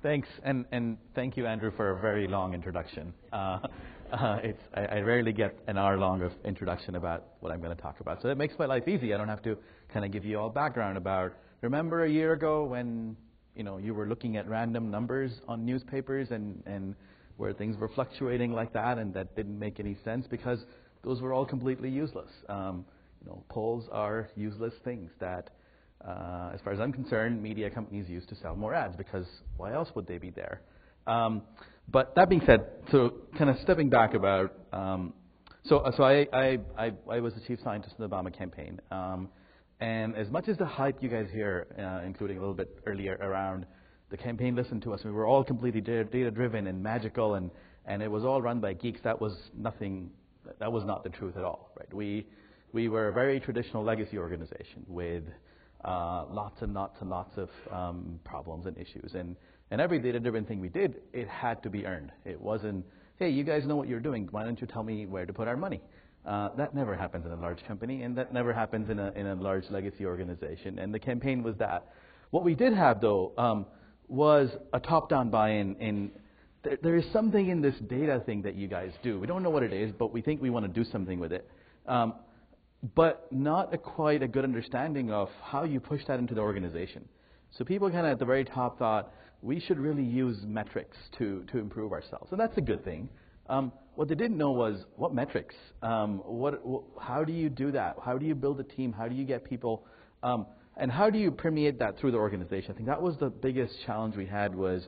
Thanks, and thank you, Andrew, for a very long introduction. I rarely get an hour long of introduction about what I'm going to talk about, so that makes my life easy. I don't have to kind of give you all background about. Remember a year ago when you were looking at random numbers on newspapers and where things were fluctuating like that, and that didn't make any sense because those were all completely useless. Polls are useless things that. As far as I'm concerned, media companies used to sell more ads because why else would they be there? But that being said, so kind of stepping back about, so I was the chief scientist in the Obama campaign, and as much as the hype you guys hear, including a little bit earlier around the campaign listened to us, we were all completely data driven and magical, and it was all run by geeks. That was nothing. That was not the truth at all, right? We were a very traditional legacy organization with lots and lots and lots of problems and issues. And every data-driven thing we did, it had to be earned. It wasn't, hey, you guys know what you're doing. Why don't you tell me where to put our money? That never happens in a large company, and that never happens in a large legacy organization. And the campaign was that. What we did have, though, was a top-down buy-in. There is something in this data thing that you guys do. We don't know what it is, but we think we want to do something with it. But not quite a good understanding of how you push that into the organization. So people kind of at the very top thought, we should really use metrics to improve ourselves. And that's a good thing. What they didn't know was what metrics. How do you do that? How do you build a team? How do you get people? And how do you permeate that through the organization? I think that was the biggest challenge we had was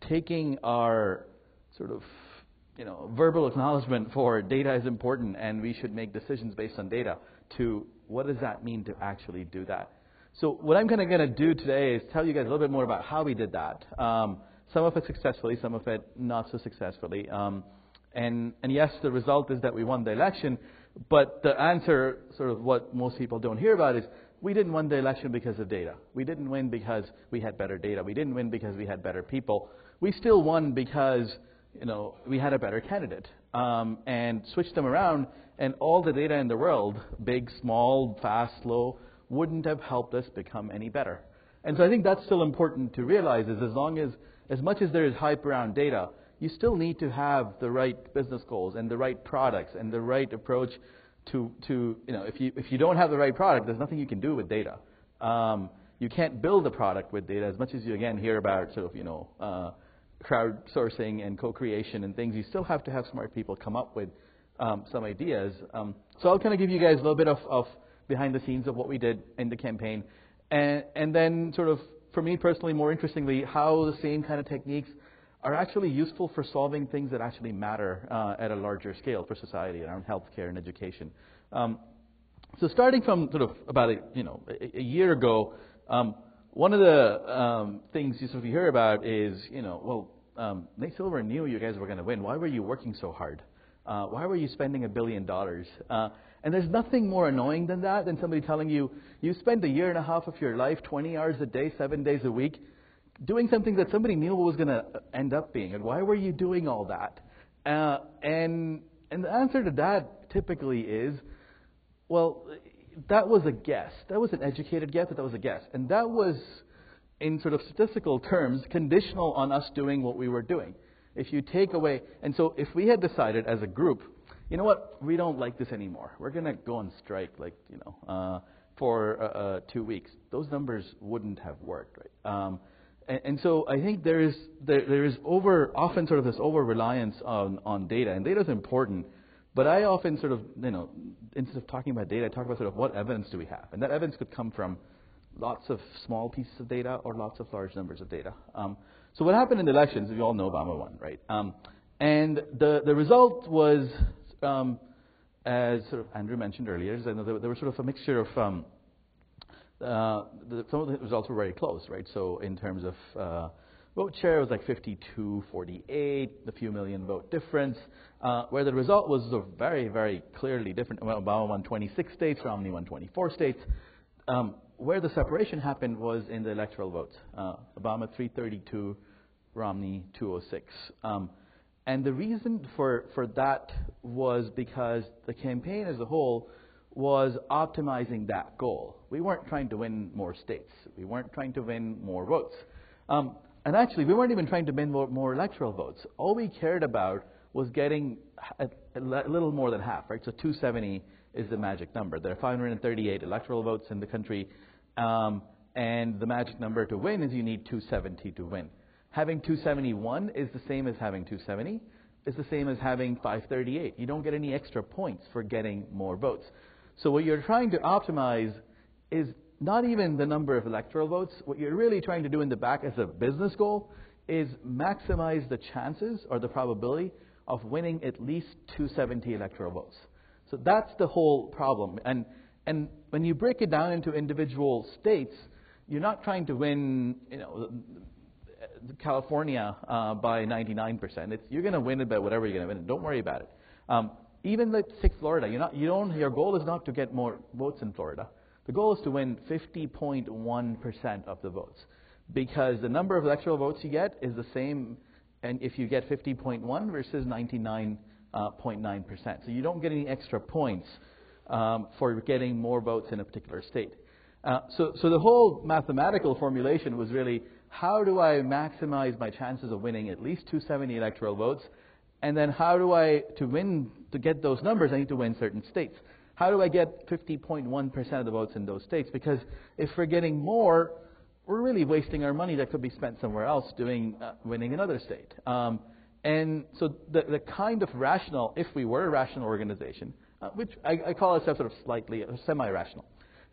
taking our sort of verbal acknowledgement for data is important and we should make decisions based on data to what does that mean to actually do that. So what I'm kind of going to do today is tell you guys a little bit more about how we did that. Some of it successfully, some of it not so successfully. And yes, the result is that we won the election, but the answer, sort of what most people don't hear about is we didn't win the election because of data. We didn't win because we had better data. We didn't win because we had better people. We still won because we had a better candidate and switched them around, and all the data in the world, big, small, fast, slow, wouldn't have helped us become any better. And so I think that's still important to realize is as much as there is hype around data, you still need to have the right business goals and the right products and the right approach to if you don't have the right product, there's nothing you can do with data. You can't build a product with data as much as you again hear about sort of crowdsourcing and co-creation and things. You still have to have smart people come up with some ideas. So I'll kind of give you guys a little bit of behind the scenes of what we did in the campaign, and then sort of for me personally, more interestingly, how the same kind of techniques are actually useful for solving things that actually matter at a larger scale for society around healthcare and education. So starting from sort of about a year ago, one of the things you sort of hear about is Nate Silver knew you guys were going to win. Why were you working so hard? Why were you spending $1 billion? And there's nothing more annoying than that, than somebody telling you, you spend 1.5 years of your life, 20 hours a day, 7 days a week, doing something that somebody knew was going to end up being. And why were you doing all that? And the answer to that typically is, well, that was a guess. That was an educated guess, but that was a guess. And that was, in sort of statistical terms, conditional on us doing what we were doing. If you take away, and so if we had decided as a group, you know what, we don't like this anymore. We're going to go on strike, for 2 weeks. Those numbers wouldn't have worked, right? And so I think there is often sort of this over-reliance on data, and data is important. But I often sort of, instead of talking about data, I talk about sort of what evidence do we have, and that evidence could come from lots of small pieces of data or lots of large numbers of data. So what happened in the elections? We all know Obama won, right? And the result was, as sort of Andrew mentioned earlier, there was sort of a mixture of some of the results were very close, right? So in terms of vote share, it was like 52-48, a few million vote difference, where the result was very, very clearly different. Obama won 26 states, Romney won 24 states. Where the separation happened was in the electoral votes. Obama 332, Romney 206. And the reason for that was because the campaign as a whole was optimizing that goal. We weren't trying to win more states. We weren't trying to win more votes. And actually, we weren't even trying to win more electoral votes. All we cared about was getting a little more than half, right? So 270 is the magic number. There are 538 electoral votes in the country, and the magic number to win is you need 270 to win. Having 271 is the same as having 270. It's the same as having 538. You don't get any extra points for getting more votes. So what you're trying to optimize is not even the number of electoral votes. What you're really trying to do in the back as a business goal is maximize the chances or the probability of winning at least 270 electoral votes. So that's the whole problem. And when you break it down into individual states, you're not trying to win, California by 99%. You're going to win it by whatever you're going to win. Don't worry about it. Even let's take Florida. Your goal is not to get more votes in Florida. The goal is to win 50.1% of the votes, because the number of electoral votes you get is the same, and if you get 50.1 versus 99.9%. So you don't get any extra points for getting more votes in a particular state. So the whole mathematical formulation was really, how do I maximize my chances of winning at least 270 electoral votes? And then how do I, to get those numbers, I need to win certain states. How do I get 50.1% of the votes in those states? Because if we're getting more, we're really wasting our money that could be spent somewhere else winning another state. And so the kind of rational, if we were a rational organization, which I call ourselves sort of slightly semi-rational.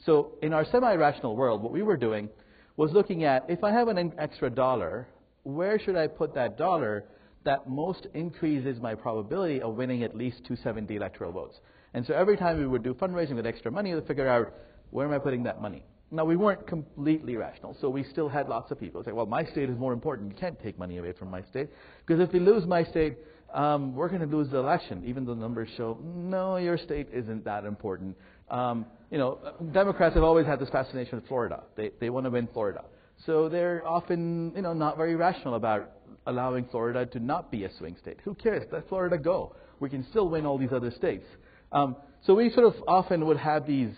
So in our semi-rational world, what we were doing was looking at, if I have an extra dollar, where should I put that dollar that most increases my probability of winning at least 270 electoral votes? And so every time we would do fundraising with extra money, we'd figure out, where am I putting that money? Now, we weren't completely rational, so we still had lots of people say, well, my state is more important. You can't take money away from my state, because if we lose my state, we're going to lose the election, even though the numbers show, no, your state isn't that important. Democrats have always had this fascination with Florida. They want to win Florida. So they're often, not very rational about allowing Florida to not be a swing state. Who cares? Let Florida go. We can still win all these other states. So we sort of often would have these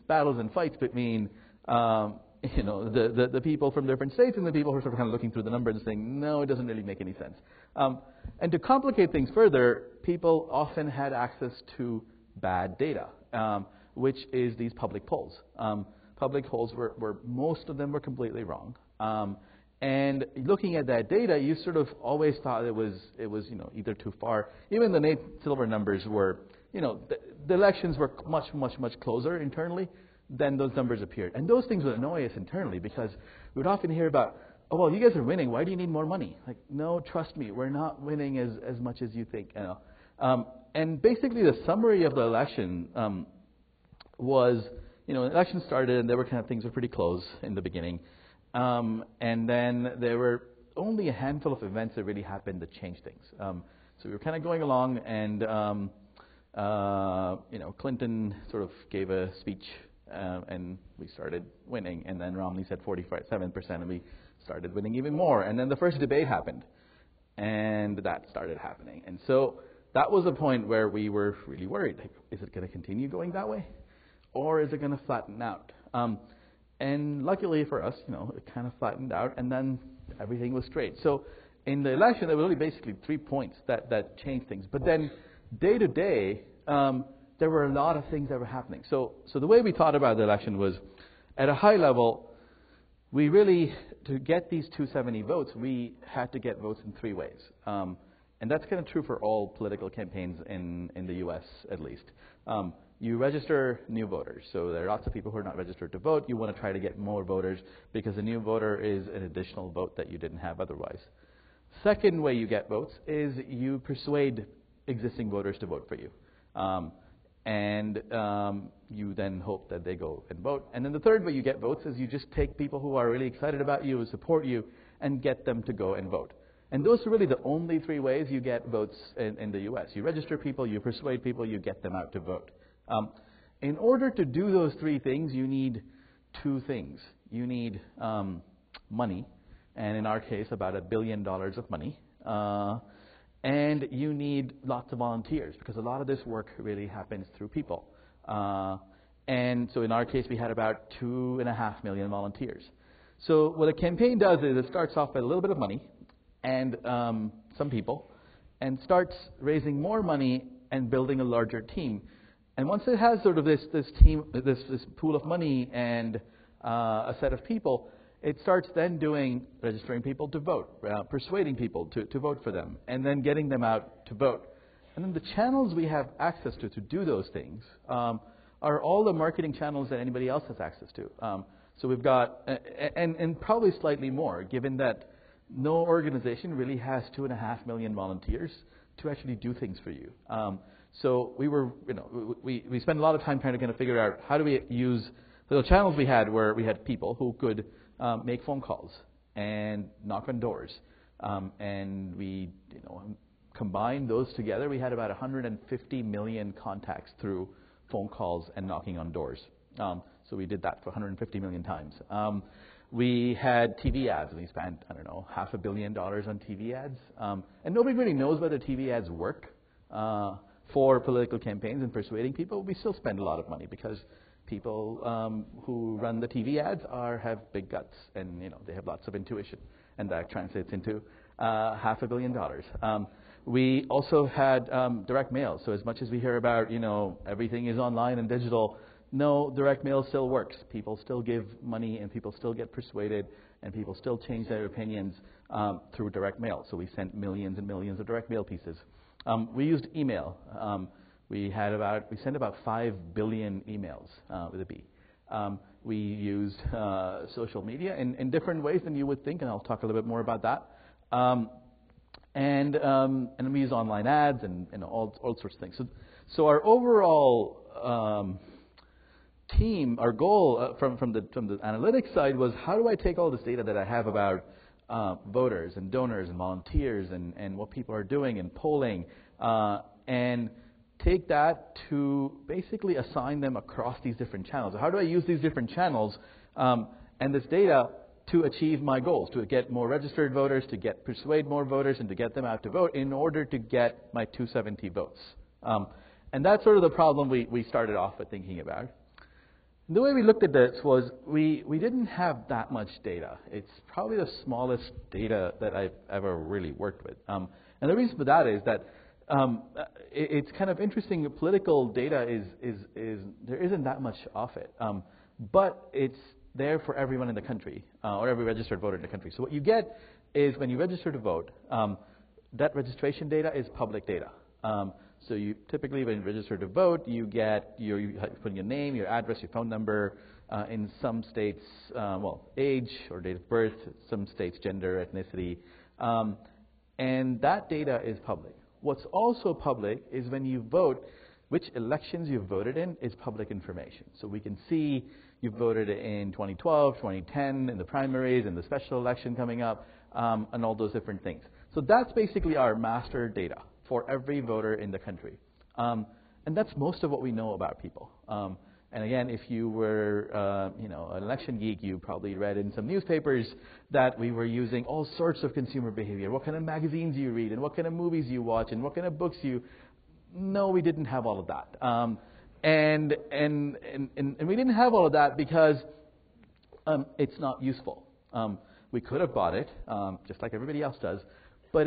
battles and fights between the people from different states and the people who are sort of kind of looking through the numbers and saying, no, it doesn't really make any sense. And to complicate things further, people often had access to bad data, which is these public polls. Public polls were most of them were completely wrong. And looking at that data, you sort of always thought it was either too far. Even the Nate Silver numbers were, the elections were much closer internally than those numbers appeared. And those things would annoy us internally, because we would often hear about, oh, well, you guys are winning. Why do you need more money? Like, no, trust me, we're not winning as much as you think. And basically the summary of the election was, the election started and things were pretty close in the beginning. And then there were only a handful of events that really happened that changed things. So we were kind of going along, and Clinton sort of gave a speech, and we started winning. And then Romney said 47%, and we started winning even more. And then the first debate happened, and that started happening. And so that was a point where we were really worried. Like, is it going to continue going that way, or is it going to flatten out? And luckily for us, it kind of flattened out, and then everything was straight. So in the election, there were really basically 3 points that changed things. But then day to day, there were a lot of things that were happening. So the way we thought about the election was, at a high level, we really, to get these 270 votes, we had to get votes in 3 ways. And that's kind of true for all political campaigns in the U.S. at least. You register new voters. So there are lots of people who are not registered to vote. You want to try to get more voters, because a new voter is an additional vote that you didn't have otherwise. Second way you get votes is you persuade existing voters to vote for you. You then hope that they go and vote. And then the third way you get votes is you just take people who are really excited about you, support you, and get them to go and vote. And those are really the only 3 ways you get votes in the U.S. You register people, you persuade people, you get them out to vote. In order to do those 3 things, you need 2 things. You need money, and in our case, about $1 billion of money. And you need lots of volunteers, because a lot of this work really happens through people. And so in our case, we had about 2.5 million volunteers. So what a campaign does is it starts off with a little bit of money and some people, and starts raising more money and building a larger team. And once it has sort of this team, this pool of money and a set of people, it starts then registering people to vote, persuading people to vote for them, and then getting them out to vote. And then the channels we have access to do those things are all the marketing channels that anybody else has access to. So we've got, and probably slightly more, given that no organization really has 2.5 million volunteers to actually do things for you. So we spent a lot of time trying to kind of figure out how do we use the channels we had, where we had people who could make phone calls and knock on doors, and we combined those together. We had about 150 million contacts through phone calls and knocking on doors. So we did that for 150 million times. We had TV ads. We spent, $500 million on TV ads. And nobody really knows whether TV ads work for political campaigns and persuading people. We still spend a lot of money because people who run the TV ads have big guts, and they have lots of intuition, and that translates into $500 million. We also had direct mail. So as much as we hear about, everything is online and digital, no, direct mail still works. People still give money, and people still get persuaded, and people still change their opinions through direct mail. So we sent millions and millions of direct mail pieces. We used email. We sent about 5 billion emails with a B. We used social media in different ways than you would think, and I'll talk a little bit more about that. And we use online ads and all sorts of things. So our overall team, our goal from the analytics side was, how do I take all this data that I have about voters and donors and volunteers and what people are doing and polling, and take that to basically assign them across these different channels. So how do I use these different channels and this data to achieve my goals, to get more registered voters, to persuade more voters, and to get them out to vote in order to get my 270 votes. And that's sort of the problem we started off with thinking about. The way we looked at this was we didn't have that much data. It's probably the smallest data that I've ever really worked with. And the reason for that is that it's kind of interesting. Political data is there isn't that much of it, but it's there for everyone in the country, or every registered voter in the country. So what you get is, when you register to vote, that registration data is public data. So you typically, when you register to vote, you get you put your name, your address, your phone number. In some states, age or date of birth. Some states, gender, ethnicity, and that data is public. What's also public is, when you vote, which elections you've voted in is public information. So we can see you've voted in 2012, 2010, in the primaries, in the special election coming up, and all those different things. So that's basically our master data for every voter in the country. And that's most of what we know about people. And again, if you were an election geek, you probably read in some newspapers that we were using all sorts of consumer behavior. What kind of magazines you read, and what kind of movies you watch, and what kind of books you... No, we didn't have all of that. And we didn't have all of that because it's not useful. We could have bought it, just like everybody else does. But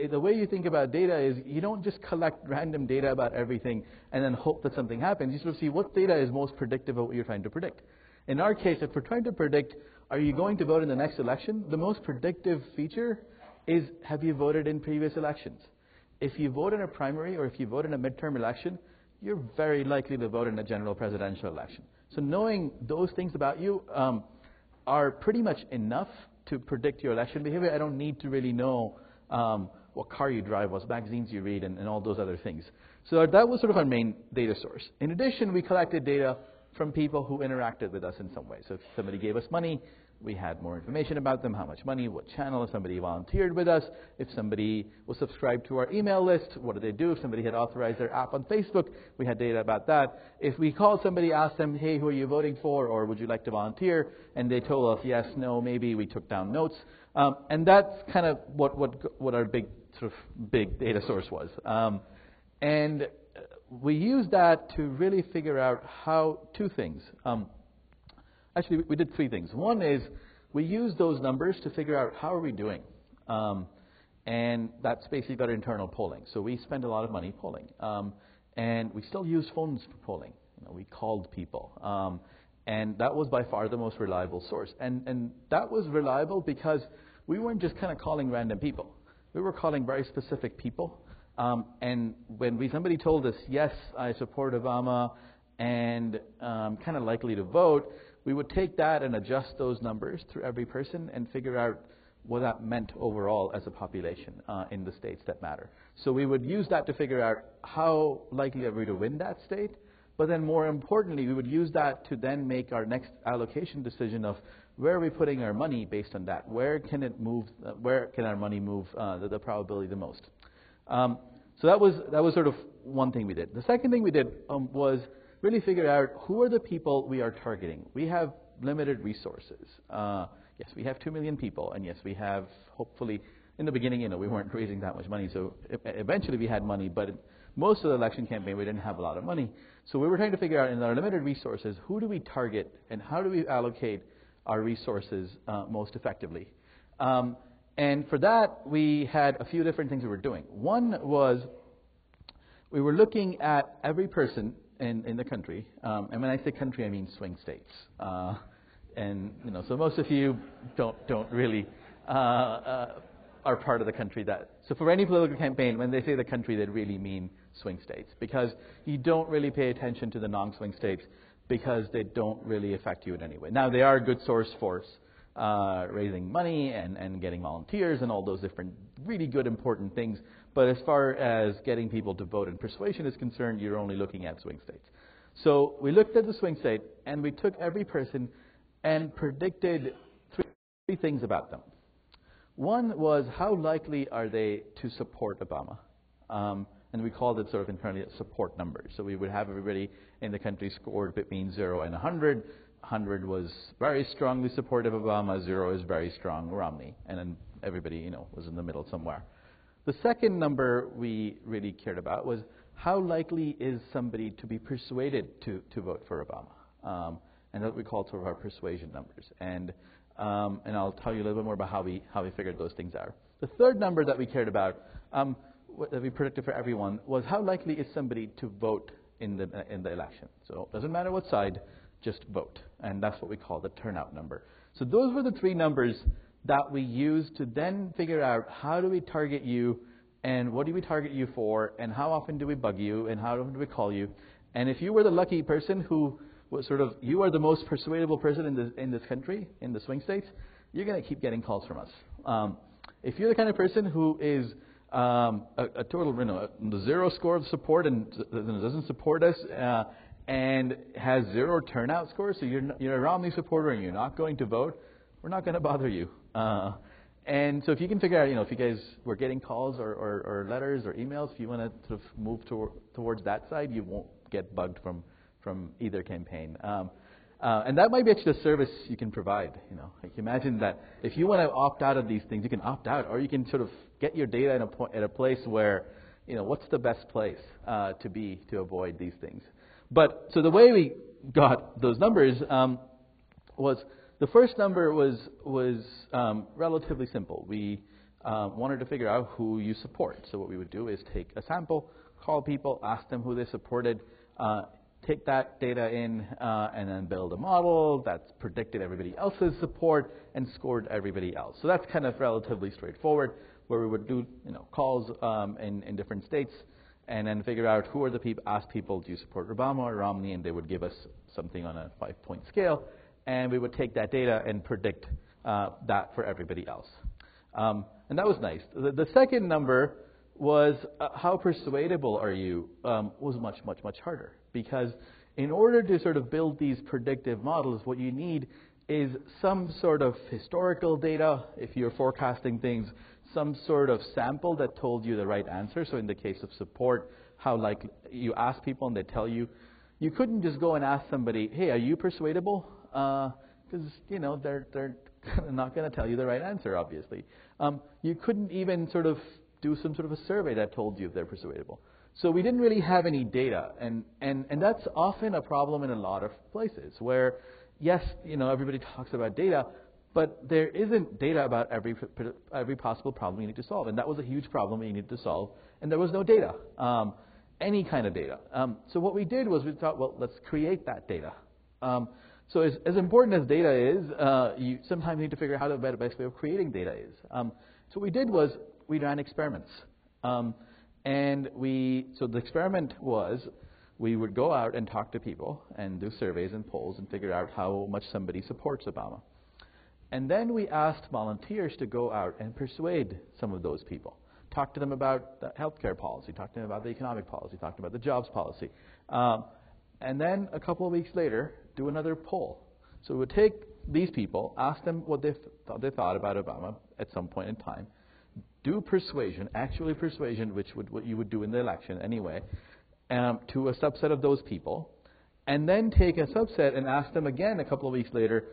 the way you think about data is, you don't just collect random data about everything and then hope that something happens. You sort of see what data is most predictive of what you're trying to predict. In our case, if we're trying to predict, are you going to vote in the next election? The most predictive feature is, have you voted in previous elections? If you vote in a primary, or if you vote in a midterm election, you're very likely to vote in a general presidential election. So knowing those things about you are pretty much enough to predict your election behavior. I don't need to really know what car you drive, what magazines you read, and all those other things. So that was sort of our main data source. In addition, we collected data from people who interacted with us in some way. So if somebody gave us money, we had more information about them, how much money, what channel, if somebody volunteered with us, if somebody was subscribed to our email list, what did they do, if somebody had authorized their app on Facebook, we had data about that. If we called somebody, asked them, hey, who are you voting for, or would you like to volunteer, and they told us yes, no, maybe, we took down notes. And that's kind of what our big data source was. And we used that to really figure out two things. Actually, we did three things. One is, we use those numbers to figure out how are we doing. And that's basically our internal polling. So we spend a lot of money polling. And we still use phones for polling. We called people. And that was by far the most reliable source. And that was reliable because we weren't just kind of calling random people. We were calling very specific people. And when somebody told us, yes, I support Obama and kind of likely to vote, we would take that and adjust those numbers through every person and figure out what that meant overall as a population in the states that matter. So we would use that to figure out how likely are we to win that state, but then more importantly, we would use that to then make our next allocation decision of where are we putting our money based on that? Where can it move? Where can our money move the probability the most? So that was sort of one thing we did. The second thing we did was really figure out who are the people we are targeting. We have limited resources. Yes, we have 2 million people, and yes, we have, hopefully, in the beginning, we weren't raising that much money, so eventually we had money, but most of the election campaign, we didn't have a lot of money. So we were trying to figure out, in our limited resources, who do we target, and how do we allocate our resources most effectively? And for that, we had a few different things we were doing. One was we were looking at every person in the country, and when I say country, I mean swing states. And so most of you don't really are part of the country that. So for any political campaign, when they say the country, they really mean swing states, because you don't really pay attention to the non-swing states because they don't really affect you in any way. Now they are a good source for raising money and getting volunteers and all those different really good important things. But as far as getting people to vote and persuasion is concerned, you're only looking at swing states. So we looked at the swing state and we took every person and predicted three things about them. One was how likely are they to support Obama? And we called it sort of internally support numbers. So we would have everybody in the country scored between 0 and 100. 100 was very strongly supportive of Obama, 0 is very strong Romney, and then everybody, was in the middle somewhere. The second number we really cared about was how likely is somebody to be persuaded to vote for Obama, and that we called sort of our persuasion numbers. And I'll tell you a little bit more about how we figured those things out. The third number that we cared about, that we predicted for everyone, was how likely is somebody to vote in the election. So it doesn't matter what side, just vote. And that's what we call the turnout number. So those were the three numbers that we used to then figure out how do we target you, and what do we target you for, and how often do we bug you, and how often do we call you. And if you were the lucky person who was sort of, you are the most persuadable person in this country, in the swing states, you're going to keep getting calls from us. If you're the kind of person who is a total, the 0 score of support and doesn't support us, and has 0 turnout score, so you're a Romney supporter and you're not going to vote, we're not going to bother you. And so if you can figure out, if you guys were getting calls or letters or emails, if you want to sort of move towards that side, you won't get bugged from either campaign. And that might be actually a service you can provide. Like imagine that if you want to opt out of these things, you can opt out, or you can sort of get your data at a place where, what's the best place to avoid these things. But so the way we got those numbers was the first number was relatively simple. We wanted to figure out who you support. So what we would do is take a sample, call people, ask them who they supported, take that data in, and then build a model that's predicted everybody else's support and scored everybody else. So that's kind of relatively straightforward, where we would do calls in different states, and then figure out who are the people, ask people, do you support Obama or Romney, and they would give us something on a 5-point scale, and we would take that data and predict that for everybody else. And that was nice. The second number was how persuadable are you, was much, much, much harder. Because in order to sort of build these predictive models, what you need is some sort of historical data, if you're forecasting things, some sort of sample that told you the right answer. So in the case of support, how likely you ask people and they tell you. You couldn't just go and ask somebody, hey, are you persuadable? Because, they're not going to tell you the right answer, obviously. You couldn't even sort of do some sort of a survey that told you if they're persuadable. So we didn't really have any data, and that's often a problem in a lot of places where, yes, everybody talks about data, but there isn't data about every possible problem you need to solve, and that was a huge problem we needed to solve, and there was no data, any kind of data. So what we did was we thought, well, let's create that data. So as important as data is, you sometimes need to figure out how the best way of creating data is. So what we did was we ran experiments. So the experiment was we would go out and talk to people and do surveys and polls and figure out how much somebody supports Obama. And then we asked volunteers to go out and persuade some of those people. Talk to them about the healthcare policy, talk to them about the economic policy, talk to them about the jobs policy. And then a couple of weeks later, do another poll. So we would take these people, ask them what they thought about Obama at some point in time, do persuasion, actually persuasion, which what you would do in the election anyway, to a subset of those people, and then take a subset and ask them again a couple of weeks later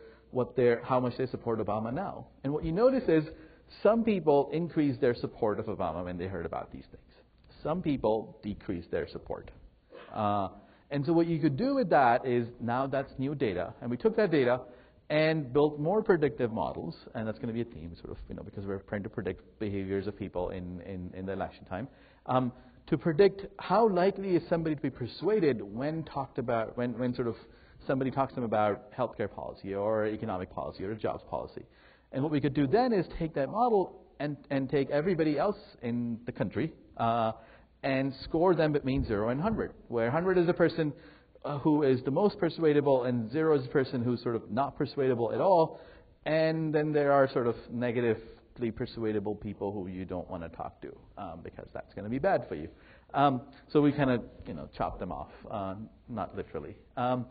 how much they support Obama now. And what you notice is some people increased their support of Obama when they heard about these things. Some people decreased their support. And so what you could do with that is now that's new data, and we took that data and built more predictive models, and that's going to be a theme, sort of, because we're trying to predict behaviors of people in the election time, to predict how likely is somebody to be persuaded when sort of somebody talks to them about healthcare policy or economic policy or jobs policy. And what we could do then is take that model and take everybody else in the country and score them between 0 and 100, where 100 is the person who is the most persuadable and 0 is the person who's sort of not persuadable at all, and then there are sort of negatively persuadable people who you don't want to talk to because that's going to be bad for you. So we kind of chop them off, not literally. So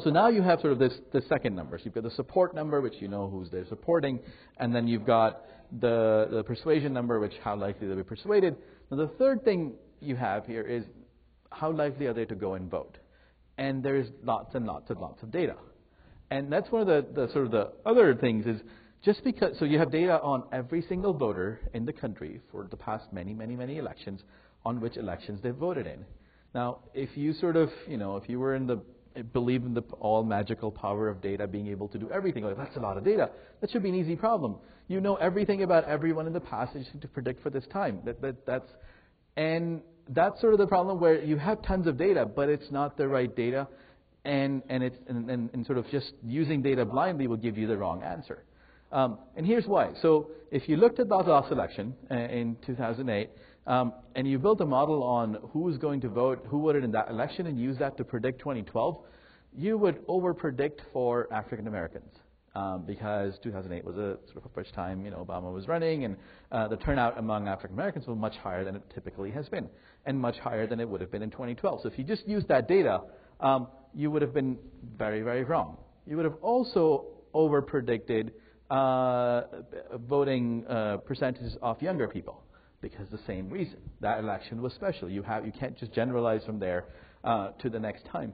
now you have sort of the second number. So you've got the support number, which you know who's they're supporting, and then you've got the persuasion number, which how likely they'll be persuaded. Now the third thing you have here is how likely are they to go and vote? And there's lots and lots and lots of data. And that's one of the sort of the other things is just because, so you have data on every single voter in the country for the past many, many, many elections on which elections they voted in. Now, if you sort of, if you were believe in the all magical power of data being able to do everything, like that's a lot of data, that should be an easy problem. You know everything about everyone in the past, you just need to predict for this time. That's sort of the problem where you have tons of data, but it's not the right data, and sort of just using data blindly will give you the wrong answer. And here's why. So if you looked at the last election in 2008, and you built a model on who's going to vote, who voted in that election, and use that to predict 2012, you would over-predict for African Americans. Because 2008 was a sort of a first time, Obama was running, and the turnout among African Americans was much higher than it typically has been, and much higher than it would have been in 2012. So if you just used that data, you would have been very, very wrong. You would have also over-predicted voting percentages of younger people, because the same reason. That election was special. You can't just generalize from there to the next time.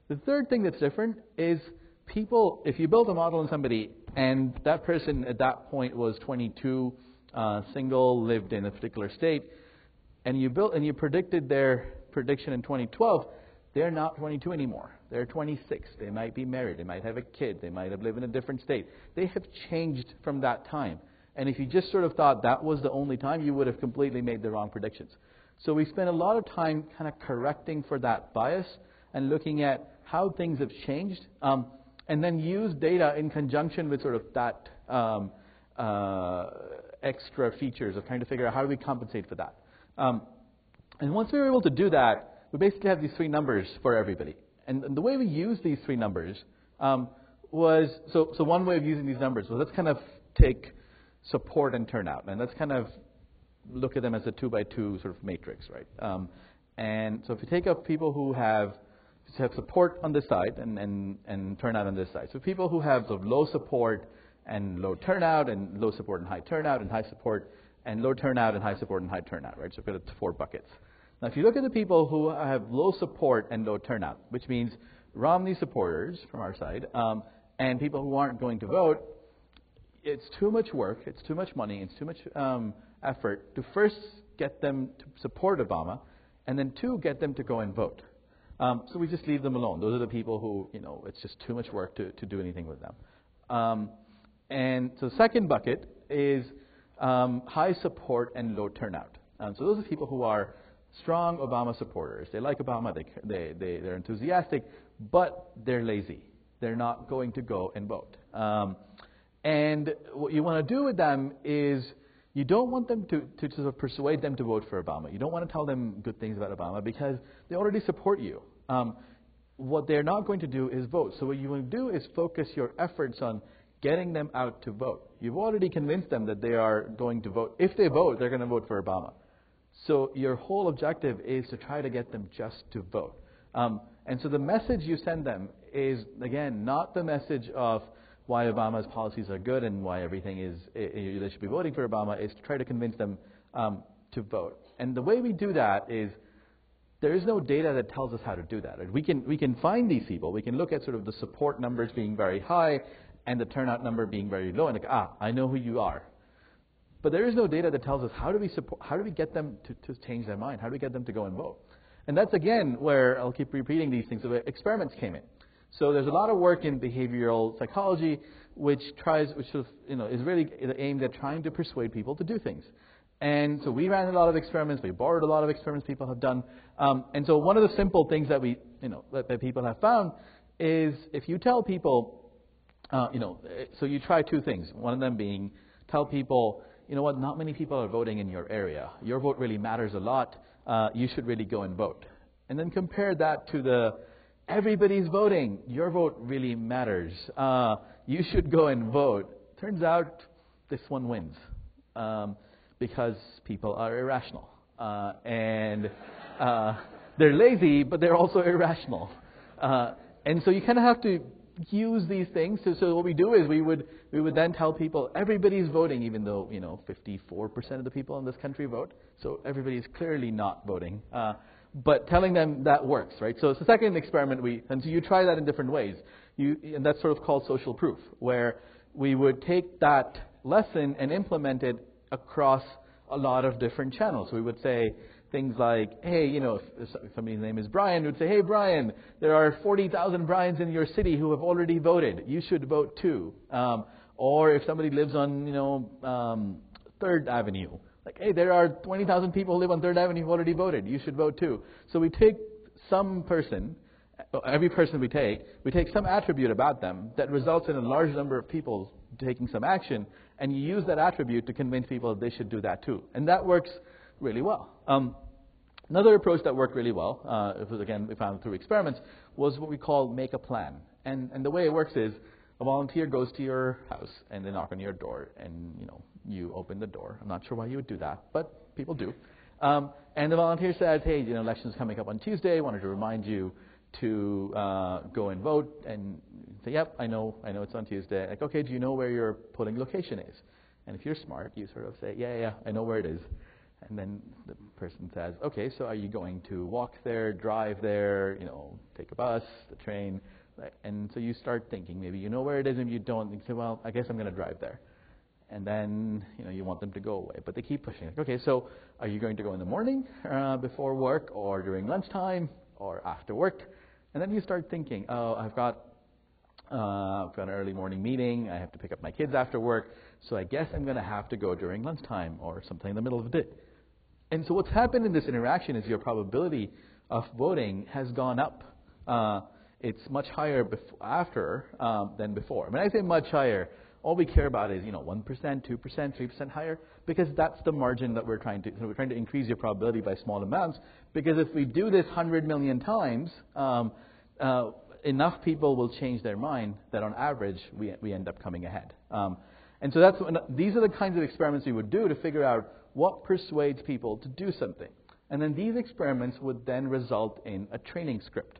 The third thing that's different is people, if you build a model on somebody and that person at that point was 22, single, lived in a particular state, and you predicted their prediction in 2012, they're not 22 anymore. They're 26. They might be married. They might have a kid. They might have lived in a different state. They have changed from that time. And if you just sort of thought that was the only time, you would have completely made the wrong predictions. So we spent a lot of time kind of correcting for that bias and looking at how things have changed, and then use data in conjunction with sort of that extra features of trying to figure out how do we compensate for that. And once we were able to do that, we basically have these three numbers for everybody. And the way we use these three numbers was, so one way of using these numbers was let's kind of take support and turnout, and let's kind of look at them as a 2x2 sort of matrix, right? And so if you take up people who have support on this side and turnout on this side. So people who have sort of low support and low turnout, and low support and high turnout, and high support and low turnout, and high support and high turnout, right? So we've got 4 buckets. Now if you look at the people who have low support and low turnout, which means Romney supporters from our side, and people who aren't going to vote, it's too much work, it's too much money, it's too much effort to first get them to support Obama, and then 2, get them to go and vote. So we just leave them alone. Those are the people who, it's just too much work to do anything with them. And so the second bucket is high support and low turnout. So those are people who are strong Obama supporters. They like Obama, they're enthusiastic, but they're lazy. They're not going to go and vote. And what you want to do with them is you don't want them to sort of persuade them to vote for Obama. You don't want to tell them good things about Obama because they already support you. What they're not going to do is vote. So what you want to do is focus your efforts on getting them out to vote. You've already convinced them that they are going to vote. If they vote, they're going to vote for Obama. So your whole objective is to try to get them just to vote. And so the message you send them is, again, not the message of why Obama's policies are good and why everything is, they should be voting for Obama, is to try to convince them to vote. And the way we do that is there is no data that tells us how to do that. Right? We can find these people. We can look at sort of the support numbers being very high and the turnout number being very low, and I know who you are. But there is no data that tells us how do we get them to change their mind? How do we get them to go and vote? And that's, again, where I'll keep repeating these things. So experiments came in. So there's a lot of work in behavioral psychology which sort of, is really aimed at trying to persuade people to do things. And so we ran a lot of experiments. We borrowed a lot of experiments people have done. And so one of the simple things that that people have found is if you tell people, so you try two things. One of them being tell people, not many people are voting in your area. Your vote really matters a lot. You should really go and vote. And then compare that to everybody's voting. Your vote really matters. You should go and vote. Turns out this one wins because people are irrational. And they're lazy, but they're also irrational. And so you kind of have to use these things. So what we do is we would then tell people everybody's voting, even though 54% of the people in this country vote. So everybody's clearly not voting. But telling them that works, right? So it's the second experiment and so you try that in different ways. And that's sort of called social proof, where we would take that lesson and implement it across a lot of different channels. We would say things like, hey, if somebody's name is Brian, we would say, hey, Brian, there are 40,000 Brians in your city who have already voted. You should vote too. Or if somebody lives on, 3rd Avenue, like, hey, there are 20,000 people who live on 3rd Avenue who already voted. You should vote too. So we take every person we take some attribute about them that results in a large number of people taking some action, and you use that attribute to convince people that they should do that too. And that works really well. Another approach that worked really well, we found through experiments, was what we call make a plan. And the way it works is a volunteer goes to your house and they knock on your door and you open the door. I'm not sure why you would do that, but people do. And the volunteer says, hey, election's coming up on Tuesday. I wanted to remind you to go and vote. And say, yep, I know it's on Tuesday. Like, okay, do you know where your polling location is? And if you're smart, you sort of say, yeah, I know where it is. And then the person says, okay, so are you going to walk there, drive there, take a bus, the train? And so you start thinking, maybe you know where it is, and you don't. You say, well, I guess I'm going to drive there. And then, you want them to go away. But they keep pushing. Like, okay, so are you going to go in the morning before work, or during lunchtime, or after work? And then you start thinking, oh, I've got an early morning meeting. I have to pick up my kids after work. So I guess I'm going to have to go during lunchtime or sometime in the middle of the day. And so what's happened in this interaction is your probability of voting has gone up. It's much higher after than before. When I say much higher, all we care about is 1%, 2%, 3% higher, because that's the margin that we're trying to. So we're trying to increase your probability by small amounts. Because if we do this 100 million times, enough people will change their mind that on average we end up coming ahead. And so these are the kinds of experiments we would do to figure out what persuades people to do something. And then these experiments would then result in a training script,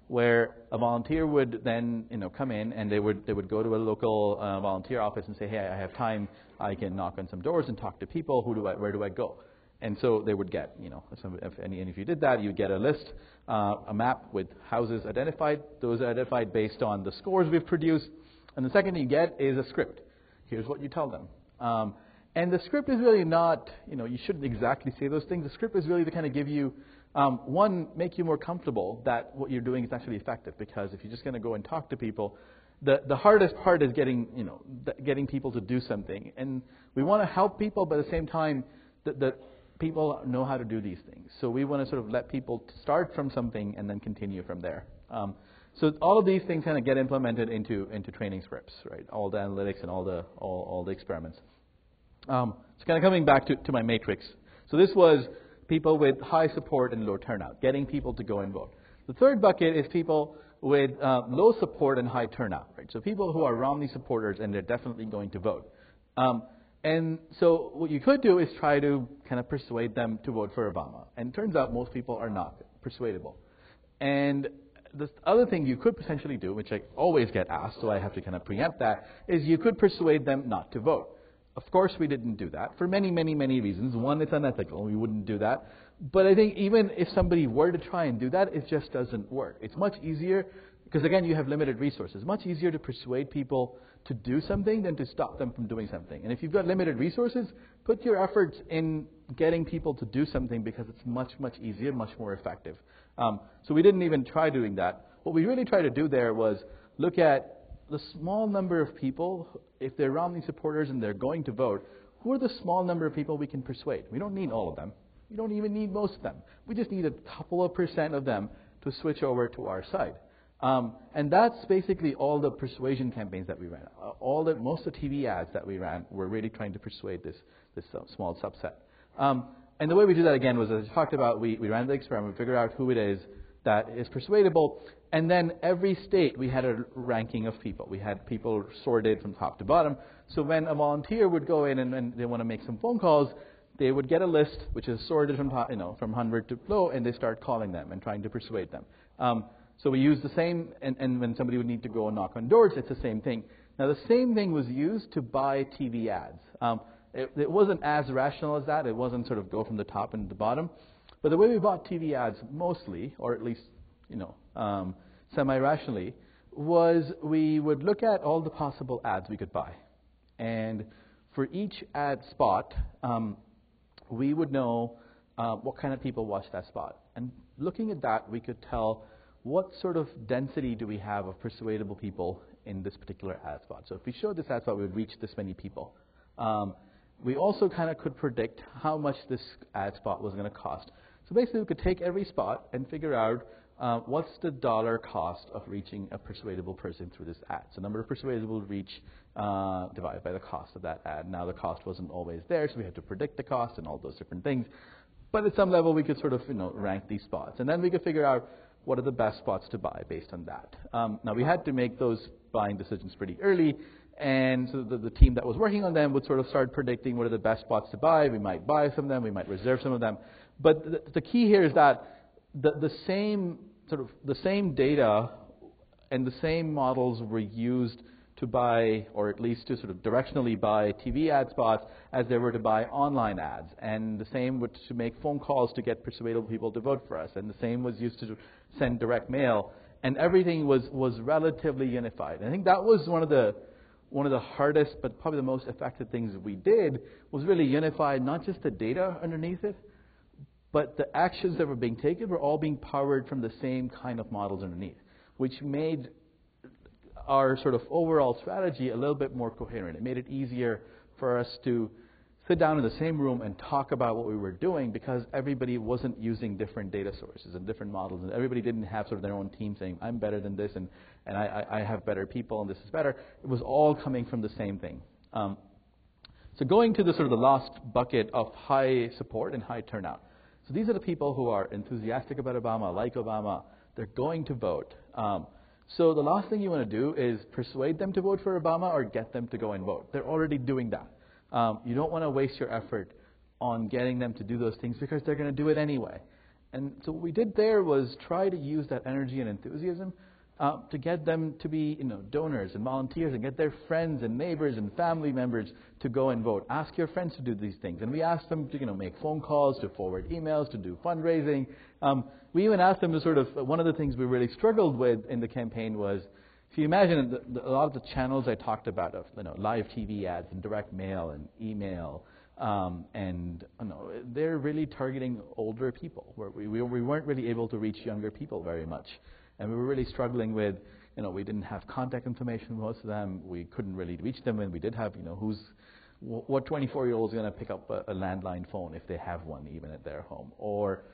where a volunteer would then come in and they would go to a local volunteer office and say, hey, I have time, I can knock on some doors and talk to people. Where do I go? And so they would get, if you did that, you'd get a list, a map with houses identified. Those are identified based on the scores we've produced. And the second you get is a script. Here's what you tell them. And the script is really not, you shouldn't exactly say those things. The script is really to kind of give you One, make you more comfortable that what you're doing is actually effective, because if you're just going to go and talk to people, the hardest part is getting people to do something. And we want to help people, but at the same time, the people know how to do these things. So we want to sort of let people start from something and then continue from there. So all of these things kind of get implemented into training scripts, right? All the analytics and all the experiments. So kind of coming back to my matrix. So this was people with high support and low turnout, getting people to go and vote. The third bucket is people with low support and high turnout, right? So people who are Romney supporters and they're definitely going to vote. And so what you could do is try to kind of persuade them to vote for Obama. And it turns out most people are not persuadable. And the other thing you could potentially do, which I always get asked, so I have to kind of preempt that, is you could persuade them not to vote. Of course, we didn't do that for many, many, many reasons. One, it's unethical. We wouldn't do that. But I think even if somebody were to try and do that, it just doesn't work. It's much easier, because again, you have limited resources. Much easier to persuade people to do something than to stop them from doing something. And if you've got limited resources, put your efforts in getting people to do something, because it's much, much easier, much more effective. So we didn't even try doing that. What we really tried to do there was look at the small number of people, if they're Romney supporters and they're going to vote, who are the small number of people we can persuade? We don't need all of them. We don't even need most of them. We just need a couple of % of them to switch over to our side. And that's basically all the persuasion campaigns that we ran. Most of the TV ads that we ran were really trying to persuade this small subset. And the way we do that, again, was, as I talked about, we ran the experiment, we figured out who it is that is persuadable, and then every state we had a ranking of people. We had people sorted from top to bottom. So when a volunteer would go in and they want to make some phone calls, they would get a list which is sorted from top, from 100 to low, and they start calling them and trying to persuade them. So we use the same, and when somebody would need to go and knock on doors, it's the same thing. Now the same thing was used to buy TV ads. It wasn't as rational as that. It wasn't sort of go from the top and the bottom. But the way we bought TV ads mostly, or at least semi-rationally, was we would look at all the possible ads we could buy. And for each ad spot, we would know what kind of people watch that spot. And looking at that, we could tell what sort of density do we have of persuadable people in this particular ad spot. So if we showed this ad spot, we would reach this many people. We also kind of could predict how much this ad spot was going to cost. So basically, we could take every spot and figure out what's the dollar cost of reaching a persuadable person through this ad. So number of persuadable reach divided by the cost of that ad. Now the cost wasn't always there, so we had to predict the cost and all those different things. But at some level, we could sort of rank these spots, and then we could figure out what are the best spots to buy based on that. Now we had to make those buying decisions pretty early, and so the team that was working on them would sort of start predicting what are the best spots to buy. We might buy some of them, we might reserve some of them. But the key here is that the same data and the same models were used to buy, or at least to sort of directionally buy TV ad spots as they were to buy online ads. And the same was to make phone calls to get persuadable people to vote for us. And the same was used to send direct mail. And everything was relatively unified. And I think that was one of the hardest, but probably the most effective things we did, was really unify not just the data underneath it, but the actions that were being taken were all being powered from the same kind of models underneath, which made our sort of overall strategy a little bit more coherent. It made it easier for us to sit down in the same room and talk about what we were doing, because everybody wasn't using different data sources and different models, and everybody didn't have sort of their own team saying, I'm better than this, and I have better people, and this is better. It was all coming from the same thing. So going to the sort of the last bucket of high support and high turnout. So these are the people who are enthusiastic about Obama, like Obama. They're going to vote. So the last thing you want to do is persuade them to vote for Obama or get them to go and vote. They're already doing that. You don't want to waste your effort on getting them to do those things, because they're going to do it anyway. And so what we did there was try to use that energy and enthusiasm to get them to be donors and volunteers, and get their friends and neighbors and family members to go and vote. Ask your friends to do these things. And we asked them to make phone calls, to forward emails, to do fundraising. We even asked them to sort of, one of the things we really struggled with in the campaign was, if you imagine a lot of the channels I talked about of live TV ads and direct mail and email, And they're really targeting older people. Where we weren't really able to reach younger people very much. And we were really struggling with, we didn't have contact information for most of them. We couldn't really reach them, and we did have, what 24-year-old is going to pick up a landline phone if they have one, even at their home, or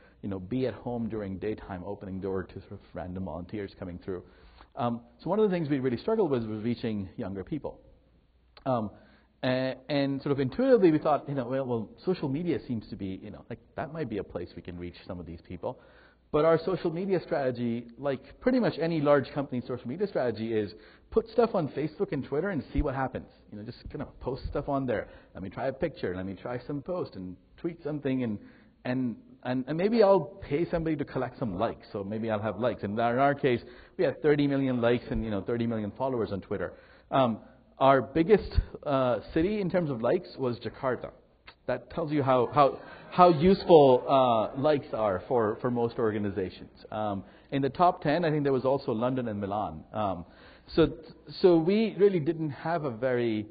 be at home during daytime, opening door to sort of random volunteers coming through. So one of the things we really struggled with was reaching younger people. And sort of intuitively we thought, well, social media seems to be, like that might be a place we can reach some of these people. But our social media strategy, like pretty much any large company's social media strategy, is put stuff on Facebook and Twitter and see what happens. Just kind of post stuff on there. Let me try a picture. Let me try some post and tweet something, and maybe I'll pay somebody to collect some likes. So maybe I'll have likes. And in our case, we had 30 million likes and 30 million followers on Twitter. Our biggest city in terms of likes was Jakarta. That tells you how useful likes are for most organizations. In the top 10, I think there was also London and Milan. So we really didn't have a very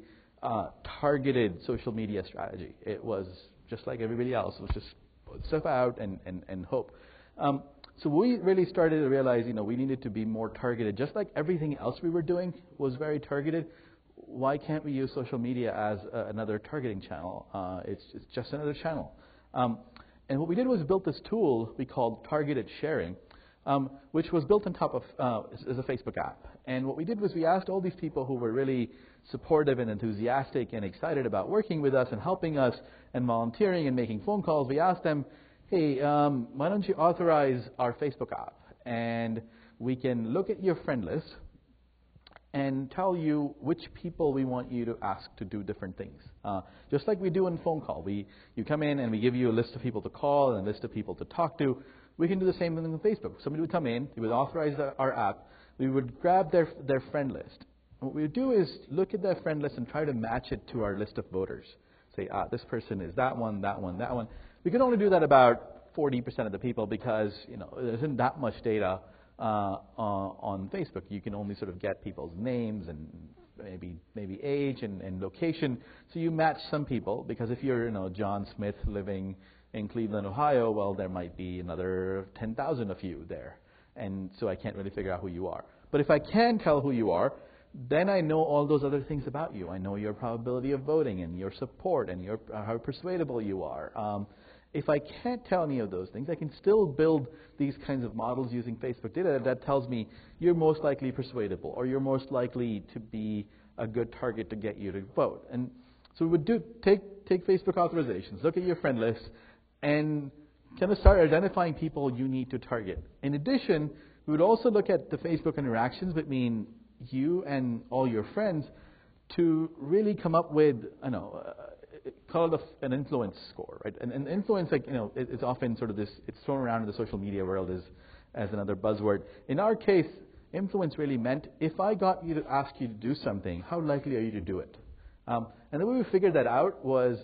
targeted social media strategy. It was just like everybody else. It was just put stuff out and hope. So we really started to realize, we needed to be more targeted. Just like everything else we were doing was very targeted, why can't we use social media as another targeting channel? It's just another channel. And what we did was built this tool we called Targeted Sharing, which was built on top of as a Facebook app. And what we did was we asked all these people who were really supportive and enthusiastic and excited about working with us and helping us and volunteering and making phone calls. We asked them, hey, why don't you authorize our Facebook app? And we can look at your friend list and tell you which people we want you to ask to do different things. Just like we do in phone call. You come in and we give you a list of people to call and a list of people to talk to. We can do the same thing on Facebook. Somebody would come in, they would authorize our app, we would grab their friend list. What we would do is look at their friend list and try to match it to our list of voters. Say, this person is that one, that one, that one. We can only do that about 40% of the people because there isn't that much data on Facebook. You can only sort of get people's names and maybe age and location. So you match some people because if you're John Smith living in Cleveland, Ohio, well, there might be another 10,000 of you there. And so I can't really figure out who you are. But if I can tell who you are, then I know all those other things about you. I know your probability of voting and your support and how persuadable you are. If I can't tell any of those things, I can still build these kinds of models using Facebook data that tells me you're most likely persuadable or you're most likely to be a good target to get you to vote. And so we would take Facebook authorizations, look at your friend list, and kind of start identifying people you need to target. In addition, we would also look at the Facebook interactions between you and all your friends to really come up with, call it an influence score, right? And influence, it's often sort of this, it's thrown around in the social media world as another buzzword. In our case, influence really meant if I got you to ask you to do something, how likely are you to do it? And the way we figured that out was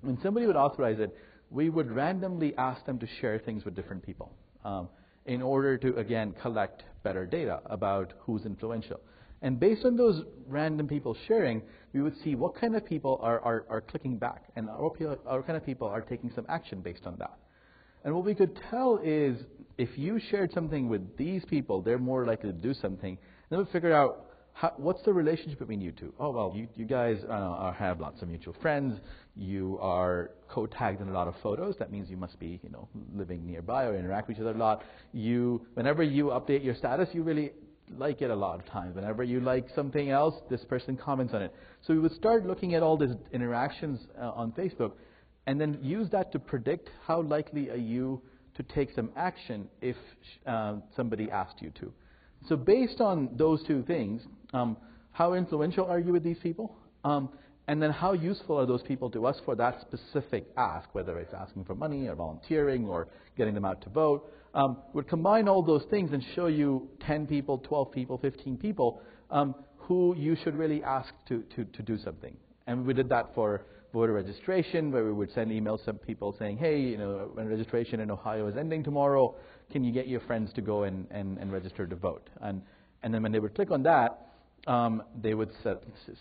when somebody would authorize it, we would randomly ask them to share things with different people in order to, again, collect better data about who's influential. And based on those random people sharing, we would see what kind of people are clicking back and what kind of people are taking some action based on that. And what we could tell is if you shared something with these people, they're more likely to do something. And then we figured out what's the relationship between you two. Oh, well, you guys have lots of mutual friends. You are co-tagged in a lot of photos. That means you must be living nearby or interact with each other a lot. Whenever you update your status, you really like it a lot of times. Whenever you like something else, this person comments on it. So we would start looking at all these interactions on Facebook and then use that to predict how likely are you to take some action if somebody asked you to. So based on those two things, how influential are you with these people? And then how useful are those people to us for that specific ask, whether it's asking for money or volunteering or getting them out to vote. Would combine all those things and show you 10 people, 12 people, 15 people who you should really ask to do something. And we did that for voter registration, where we would send emails to people saying, hey, when registration in Ohio is ending tomorrow, can you get your friends to go and register to vote? And then when they would click on that, they would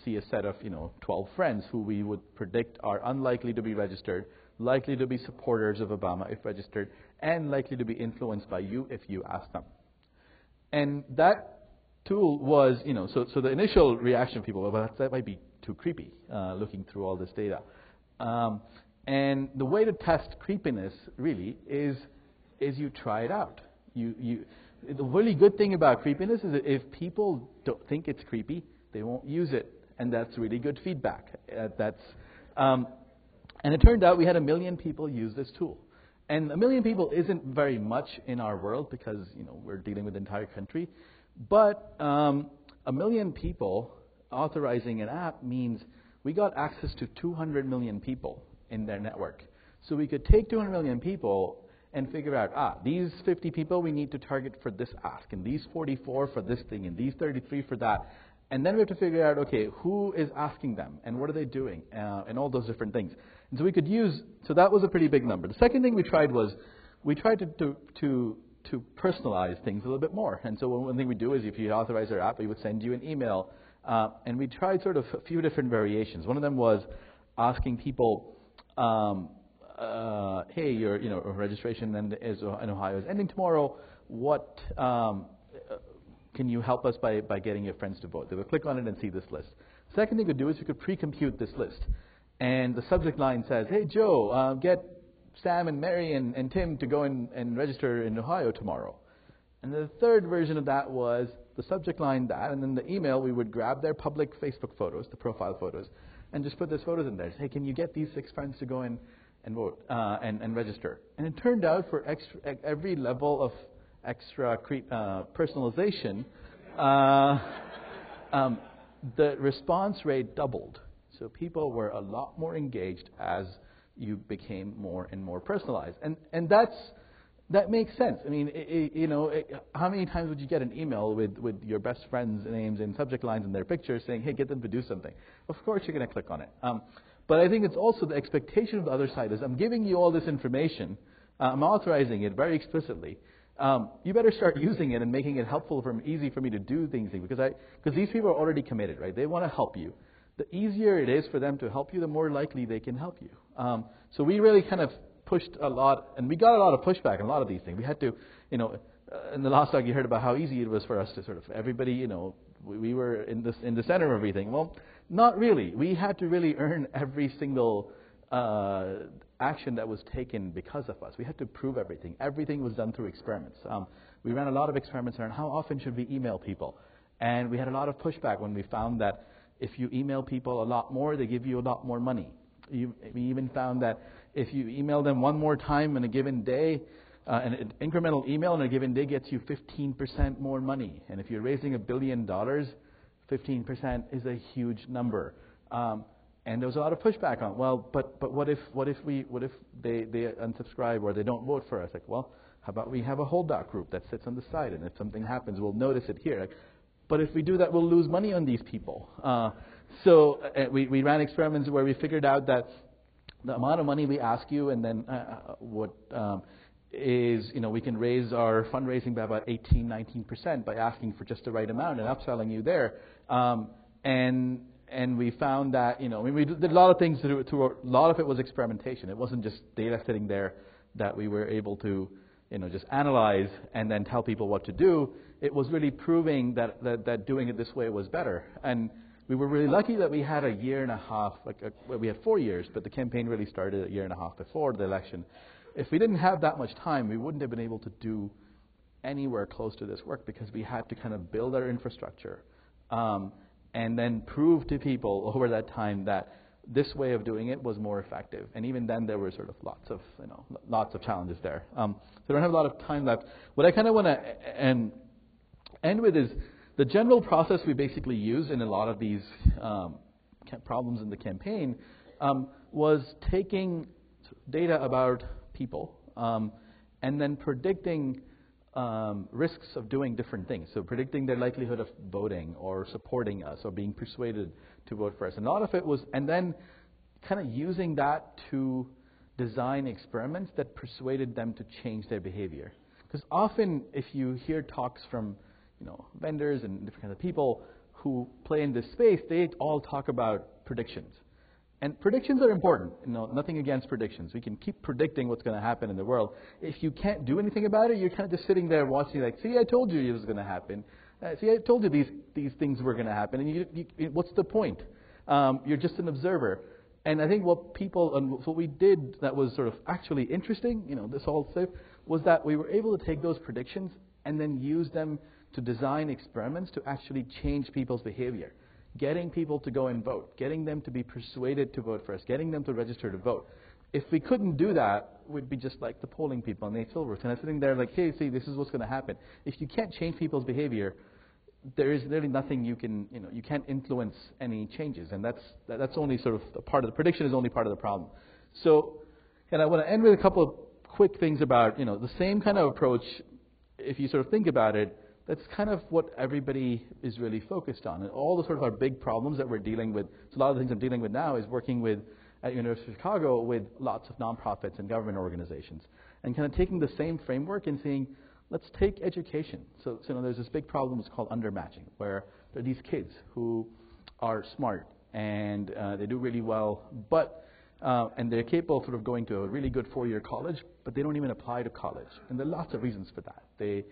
see a set of 12 friends who we would predict are unlikely to be registered, likely to be supporters of Obama if registered, and likely to be influenced by you if you ask them. And that tool was, so the initial reaction of people, well, that might be too creepy, looking through all this data. And the way to test creepiness really is you try it out. The really good thing about creepiness is that if people don't think it's creepy, they won't use it, and that's really good feedback. And it turned out we had 1 million people use this tool. And 1 million people isn't very much in our world because we're dealing with the entire country. But 1 million people authorizing an app means we got access to 200 million people in their network. So we could take 200 million people and figure out, these 50 people we need to target for this ask, and these 44 for this thing, and these 33 for that. And then we have to figure out, okay, who is asking them, and what are they doing, and all those different things. And so we could so that was a pretty big number. The second thing we tried was, we tried to personalize things a little bit more. And so one thing we do is if you authorize our app, we would send you an email. And we tried sort of a few different variations. One of them was asking people, hey, your registration in Ohio is ending tomorrow. What can you help us by getting your friends to vote? They would click on it and see this list. Second thing we could do is we could pre-compute this list. And the subject line says, hey, Joe, get Sam and Mary and Tim to go and register in Ohio tomorrow. And the third version of that was the subject line that, and then the email, we would grab their public Facebook photos, the profile photos, and just put those photos in there. Say, hey, can you get these 6 friends to go in and vote and register? And it turned out for every level of extra personalization, the response rate doubled. So people were a lot more engaged as you became more and more personalized. And that makes sense. I mean, how many times would you get an email with your best friends' names and subject lines and their pictures saying, hey, get them to do something? Of course you're going to click on it. But I think it's also the expectation of the other side is I'm giving you all this information. I'm authorizing it very explicitly. You better start using it and making it helpful easy for me to do things because these people are already committed, right? They want to help you. The easier it is for them to help you, the more likely they can help you. So we really kind of pushed a lot, and we got a lot of pushback on a lot of these things. We had to, in the last talk you heard about how easy it was for us to sort of everybody, we were in the center of everything. Well, not really. We had to really earn every single action that was taken because of us. We had to prove everything. Everything was done through experiments. We ran a lot of experiments around how often should we email people, and we had a lot of pushback when we found that if you email people a lot more, they give you a lot more money. We even found that if you email them one more time in a given day, an incremental email in a given day gets you 15% more money. And if you're raising $1 billion, 15% is a huge number. And there was a lot of pushback on, well, but what if they unsubscribe or they don't vote for us? Like, well, how about we have a holdout group that sits on the side, and if something happens, we'll notice it here. Like, but if we do that, we'll lose money on these people. So we ran experiments where we figured out that the amount of money we ask you, and then we can raise our fundraising by about 18-19% by asking for just the right amount and upselling you there. And we found that we did a lot of things through a lot of it was experimentation. It wasn't just data sitting there that we were able to just analyze and then tell people what to do. It was really proving that doing it this way was better. And we were really lucky that we had a year and a half, we had 4 years, but the campaign really started a year and a half before the election. If we didn't have that much time, we wouldn't have been able to do anywhere close to this work because we had to kind of build our infrastructure and then prove to people over that time that this way of doing it was more effective. And even then, there were sort of lots of challenges there. So I don't have a lot of time left. What I kind of want to end with is the general process we basically used in a lot of these problems in the campaign was taking data about people and then predicting risks of doing different things. So predicting their likelihood of voting or supporting us or being persuaded to vote for us. And a lot of it was, and then kind of using that to design experiments that persuaded them to change their behavior. Because often if you hear talks from vendors and different kinds of people who play in this space, they all talk about predictions. And predictions are important. Nothing against predictions. We can keep predicting what's going to happen in the world. If you can't do anything about it, you're kind of just sitting there watching, like, see, I told you it was going to happen. See, I told you these things were going to happen. And what's the point? You're just an observer. And I think what we did that was sort of actually interesting, this whole stuff, was that we were able to take those predictions and then use them to design experiments to actually change people's behavior. Getting people to go and vote, getting them to be persuaded to vote for us, getting them to register to vote. If we couldn't do that, we'd be just like the polling people on the Silvers, kind of sitting there like, hey, see, this is what's going to happen. If you can't change people's behavior, there is really nothing you can, you can't influence any changes, and that's only sort of a part of the prediction is only part of the problem. So, and I want to end with a couple of quick things about, the same kind of approach. If you sort of think about it, that's kind of what everybody is really focused on. And all the sort of our big problems that we're dealing with, so a lot of the things I'm dealing with now is working with, at University of Chicago, with lots of nonprofits and government organizations. And kind of taking the same framework and saying, let's take education. So there's this big problem, it's called undermatching, where there are these kids who are smart and they do really well, but and they're capable of sort of going to a really good 4-year college, but they don't even apply to college. And there are lots of reasons for that. They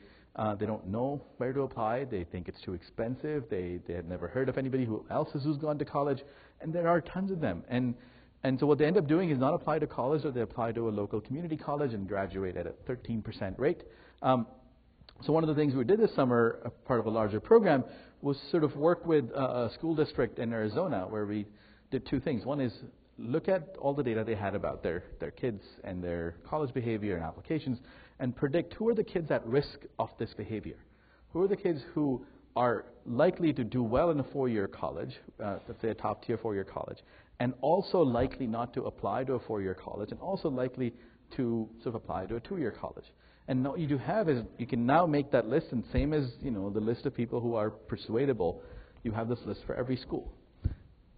don't know where to apply. They think it's too expensive. They have never heard of anybody who's gone to college, and there are tons of them. And so what they end up doing is not apply to college, or they apply to a local community college and graduate at a 13% rate. So one of the things we did this summer, a part of a larger program, was sort of work with a school district in Arizona where we did two things. One is look at all the data they had about their kids and their college behavior and applications, and predict who are the kids at risk of this behavior. Who are the kids who are likely to do well in a 4-year college, let's say a top-tier 4-year college, and also likely not to apply to a 4-year college, and also likely to sort of apply to a 2-year college. And what you do have is you can now make that list, and same as the list of people who are persuadable, you have this list for every school.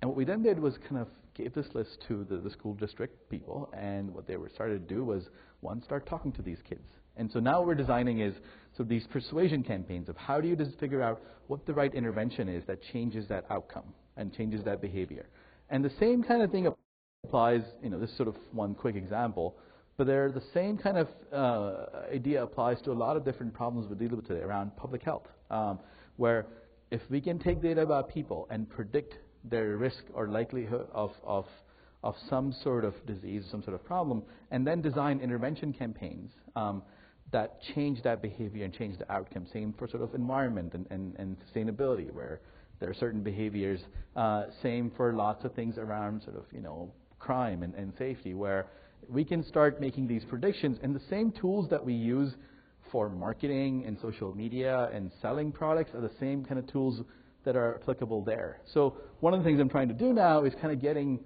And what we then did was kind of gave this list to the school district people, and what they were started to do was, one, start talking to these kids. And so now what we're designing is these persuasion campaigns of how do you just figure out what the right intervention is that changes that outcome and changes that behavior. And the same kind of thing applies, this is sort of one quick example, but the same kind of idea applies to a lot of different problems we deal with today around public health, where if we can take data about people and predict their risk or likelihood of some sort of disease, some sort of problem, and then design intervention campaigns that change that behavior and change the outcome. Same for sort of environment and sustainability, where there are certain behaviors. Same for lots of things around sort of crime and safety, where we can start making these predictions, and the same tools that we use for marketing and social media and selling products are the same kind of tools that are applicable there. So one of the things I'm trying to do now is kind of getting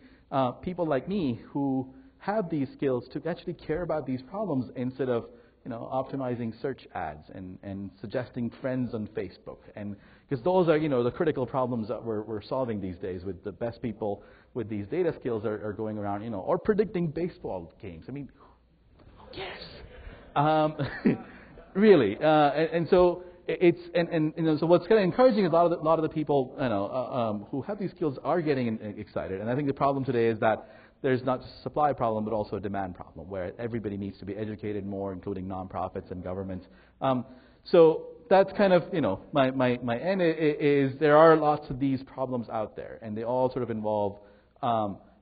people like me who have these skills to actually care about these problems instead of optimizing search ads and suggesting friends on Facebook, and because those are the critical problems that we're solving these days. With the best people with these data skills are going around or predicting baseball games. I mean, who cares? Really, and so it's so what's kind of encouraging is a lot of the people who have these skills are getting excited, and I think the problem today is that there's not just a supply problem, but also a demand problem, where everybody needs to be educated more, including nonprofits and governments. So that's kind of, my end is there are lots of these problems out there, and they all sort of involve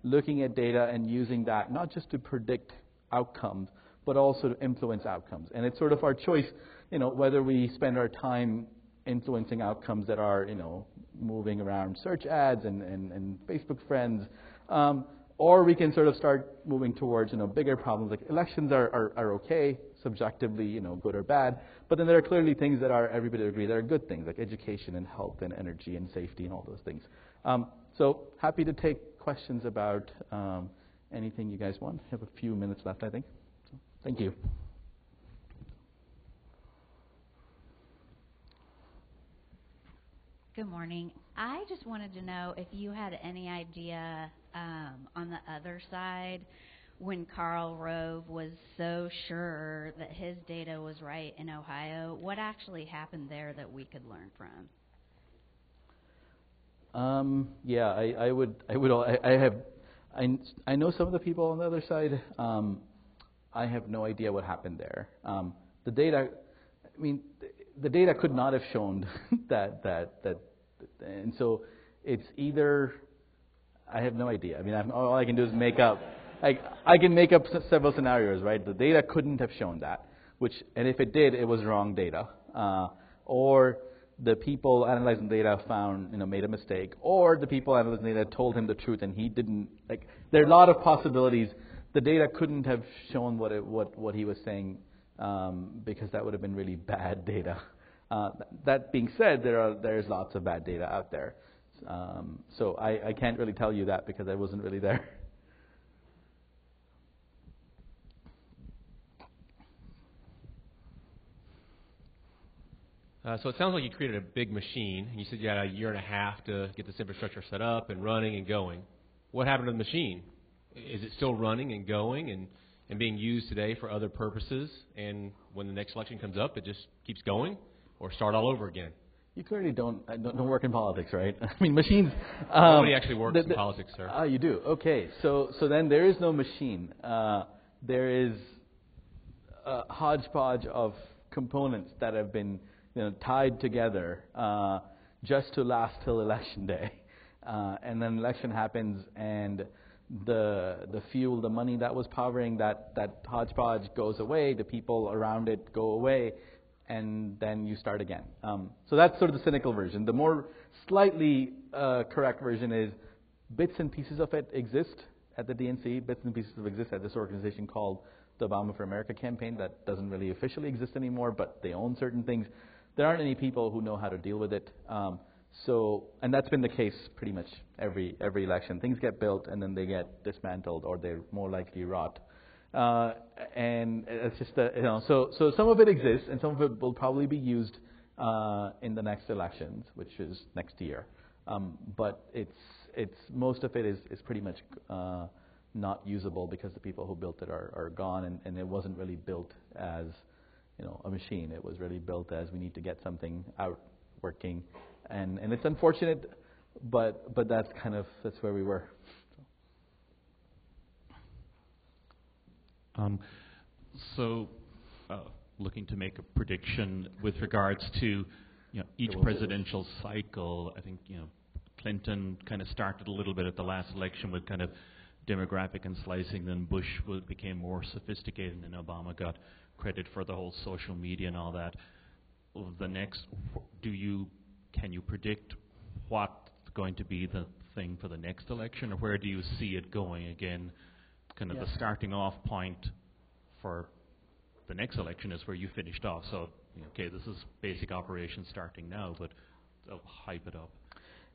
looking at data and using that not just to predict outcomes, but also to influence outcomes. And it's sort of our choice, whether we spend our time influencing outcomes that are, moving around search ads and Facebook friends, or we can sort of start moving towards, bigger problems. Like elections are okay, subjectively, good or bad, but then there are clearly things that are, everybody agree, that are good things, like education and health and energy and safety and all those things. So happy to take questions about anything you guys want. I have a few minutes left, I think. So, thank you. Good morning. I just wanted to know if you had any idea on the other side, when Karl Rove was so sure that his data was right in Ohio, what actually happened there that we could learn from? Yeah, I know some of the people on the other side. I have no idea what happened there. The data, the data could not have shown that, and so it's either, I have no idea. All I can do is make up. I can make up several scenarios, right? The data couldn't have shown that, and if it did, it was wrong data, or the people analyzing the data made a mistake, or the people analyzing the data told him the truth and he didn't. There are a lot of possibilities. The data couldn't have shown what he was saying, because that would have been really bad data. That being said, there's lots of bad data out there. So I can't really tell you that because I wasn't really there. So it sounds like you created a big machine. You said you had a year and a half to get this infrastructure set up and running and going. What happened to the machine? Is it still running and going and being used today for other purposes? And when the next election comes up, it just keeps going, or start all over again? You clearly don't work in politics, right? Machines. Nobody actually works in politics, sir. Ah, you do. Okay, so then there is no machine. There is a hodgepodge of components that have been tied together just to last till election day, and then election happens, and the fuel, the money that was powering that hodgepodge goes away. The people around it go away. And then you start again. So that's sort of the cynical version. The more slightly correct version is bits and pieces of it exist at the DNC. Bits and pieces of it exist at this organization called the Obama for America campaign that doesn't really officially exist anymore, but they own certain things. There aren't any people who know how to deal with it. And that's been the case pretty much every election. Things get built and then they get dismantled, or they're more likely rot. And it's just so some of it exists, and some of it will probably be used in the next elections, which is next year. But it's most of it is pretty much not usable because the people who built it are gone, and it wasn't really built as a machine. It was really built as we need to get something out working, and it's unfortunate, but that's where we were. Looking to make a prediction with regards to each presidential cycle, I think Clinton kind of started a little bit at the last election with kind of demographic and slicing. Then Bush became more sophisticated, and then Obama got credit for the whole social media and all that. The next, can you predict what's going to be the thing for the next election, or where do you see it going again? The starting off point for the next election is where you finished off. So, okay, this is basic operations starting now, but they'll hype it up.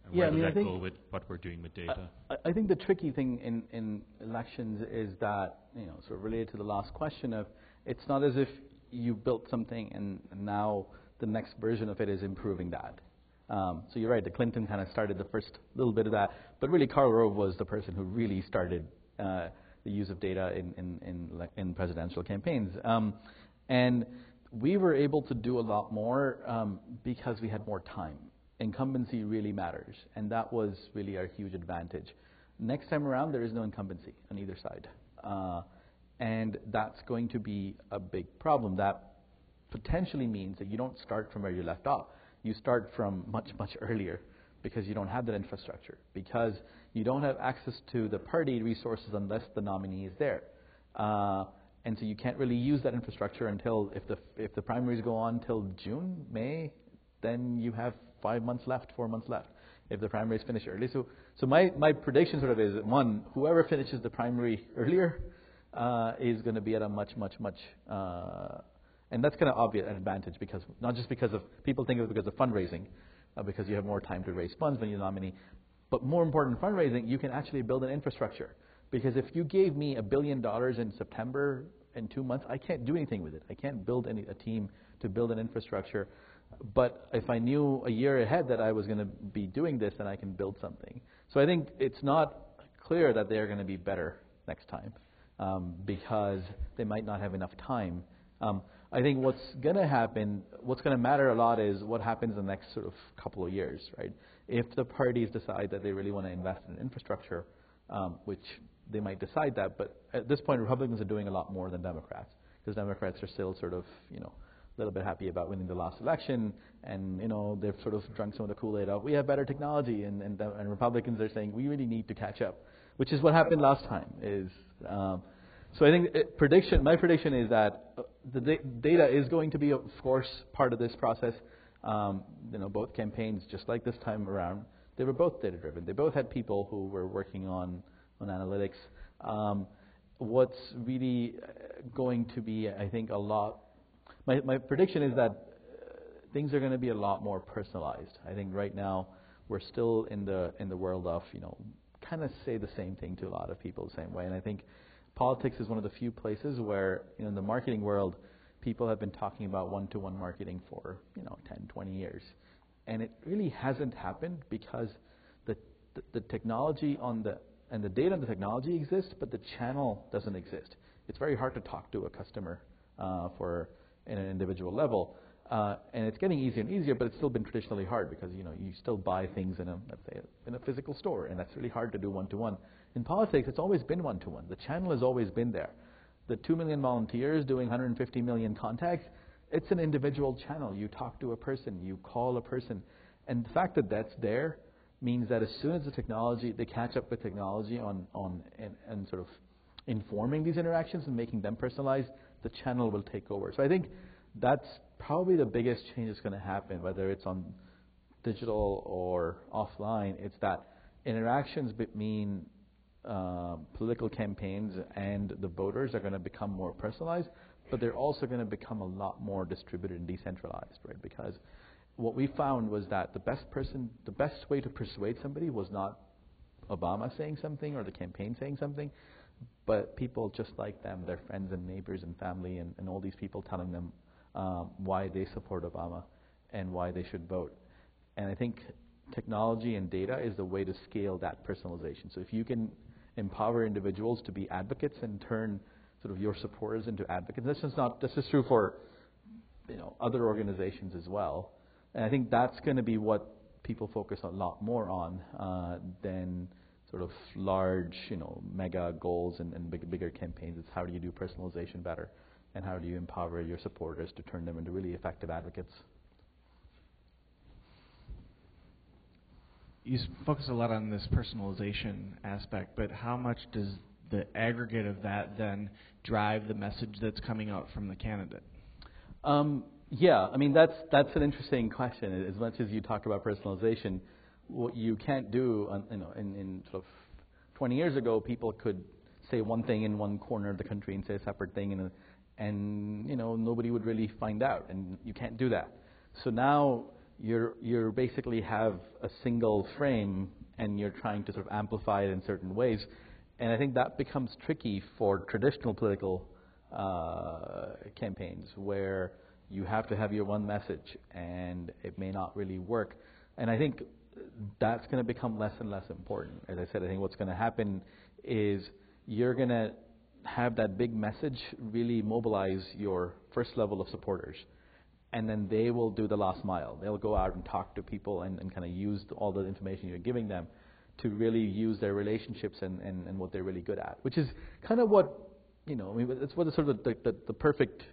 And where does that go with what we're doing with data? I think the tricky thing in elections is that, sort of related to the last question of, it's not as if you built something and now the next version of it is improving that. So you're right, the Clinton kind of started the first little bit of that, but really Karl Rove was the person who really started the use of data in presidential campaigns. And we were able to do a lot more because we had more time. Incumbency really matters, and that was really our huge advantage. Next time around, there is no incumbency on either side. And that's going to be a big problem. That potentially means that you don't start from where you left off. You start from much, much earlier, because you don't have that infrastructure, because you don't have access to the party resources unless the nominee is there. And so you can't really use that infrastructure until, if the primaries go on till June, May, then you have 4 months left. If the primaries finish early. So my prediction sort of is, one, whoever finishes the primary earlier is going to be at a much, and that's kind of obvious advantage, because not just because of, people think of it because of fundraising, because you have more time to raise funds when you nominee. But more important than fundraising, you can actually build an infrastructure. Because if you gave me $1 billion in September in 2 months, I can't do anything with it. I can't build a team to build an infrastructure. But if I knew a year ahead that I was going to be doing this, then I can build something. So I think it's not clear that they're going to be better next time, because they might not have enough time I think what's going to happen, what's going to matter a lot is what happens in the next sort of couple of years, right? If the parties decide that they really want to invest in infrastructure, which they might decide that, but at this point, Republicans are doing a lot more than Democrats, because Democrats are still sort of, a little bit happy about winning the last election, and they've sort of drunk some of the Kool-Aid of we have better technology, and Republicans are saying we really need to catch up, which is what happened last time. So I think my prediction is that the data is going to be, of course, part of this process. Both campaigns, just like this time around, they were both data-driven. They both had people who were working on analytics. What's really going to be, I think, a lot. My prediction is that things are going to be a lot more personalized. I think right now we're still in the world of kind of say the same thing to a lot of people the same way, and I think politics is one of the few places where in the marketing world people have been talking about one-to-one marketing for 10, 20 years, and it really hasn't happened because the technology and the data and the technology exists, but the channel doesn't exist. It's very hard to talk to a customer in an individual level, and it's getting easier and easier, but it's still been traditionally hard because you still buy things in a physical store, and that's really hard to do one-to-one. In politics, it's always been one-to-one. The channel has always been there. The 2 million volunteers doing 150 million contacts, it's an individual channel. You talk to a person, you call a person, and the fact that that's there means that as soon as they catch up with technology and sort of informing these interactions and making them personalized, the channel will take over. So I think that's probably the biggest change that's going to happen, whether it's on digital or offline. It's that interactions between political campaigns and the voters are going to become more personalized, but they're also going to become a lot more distributed and decentralized, right? Because what we found was that the best way to persuade somebody was not Obama saying something or the campaign saying something, but people just like them, their friends and neighbors and family and all these people telling them why they support Obama and why they should vote. And I think technology and data is the way to scale that personalization. So if you can empower individuals to be advocates and turn sort of your supporters into advocates, this is true for other organizations as well. And I think that's going to be what people focus a lot more on than sort of large, mega goals and bigger campaigns. It's how do you do personalization better, and how do you empower your supporters to turn them into really effective advocates. You focus a lot on this personalization aspect, but how much does the aggregate of that then drive the message that's coming out from the candidate? Yeah, I mean that's an interesting question. As much as you talk about personalization, what you can't do, in sort of 20 years ago, people could say one thing in one corner of the country and say a separate thing, and nobody would really find out, and you can't do that. So now you're basically have a single frame, and you're trying to sort of amplify it in certain ways, and I think that becomes tricky for traditional political campaigns where you have to have your one message, and it may not really work. And I think that's going to become less and less important. As I said, I think what's going to happen is you're going to have that big message really mobilize your first level of supporters, and then they will do the last mile. They'll go out and talk to people and kind of use all the information you're giving them to really use their relationships and what they're really good at, which is kind of what, it's what is sort of the perfect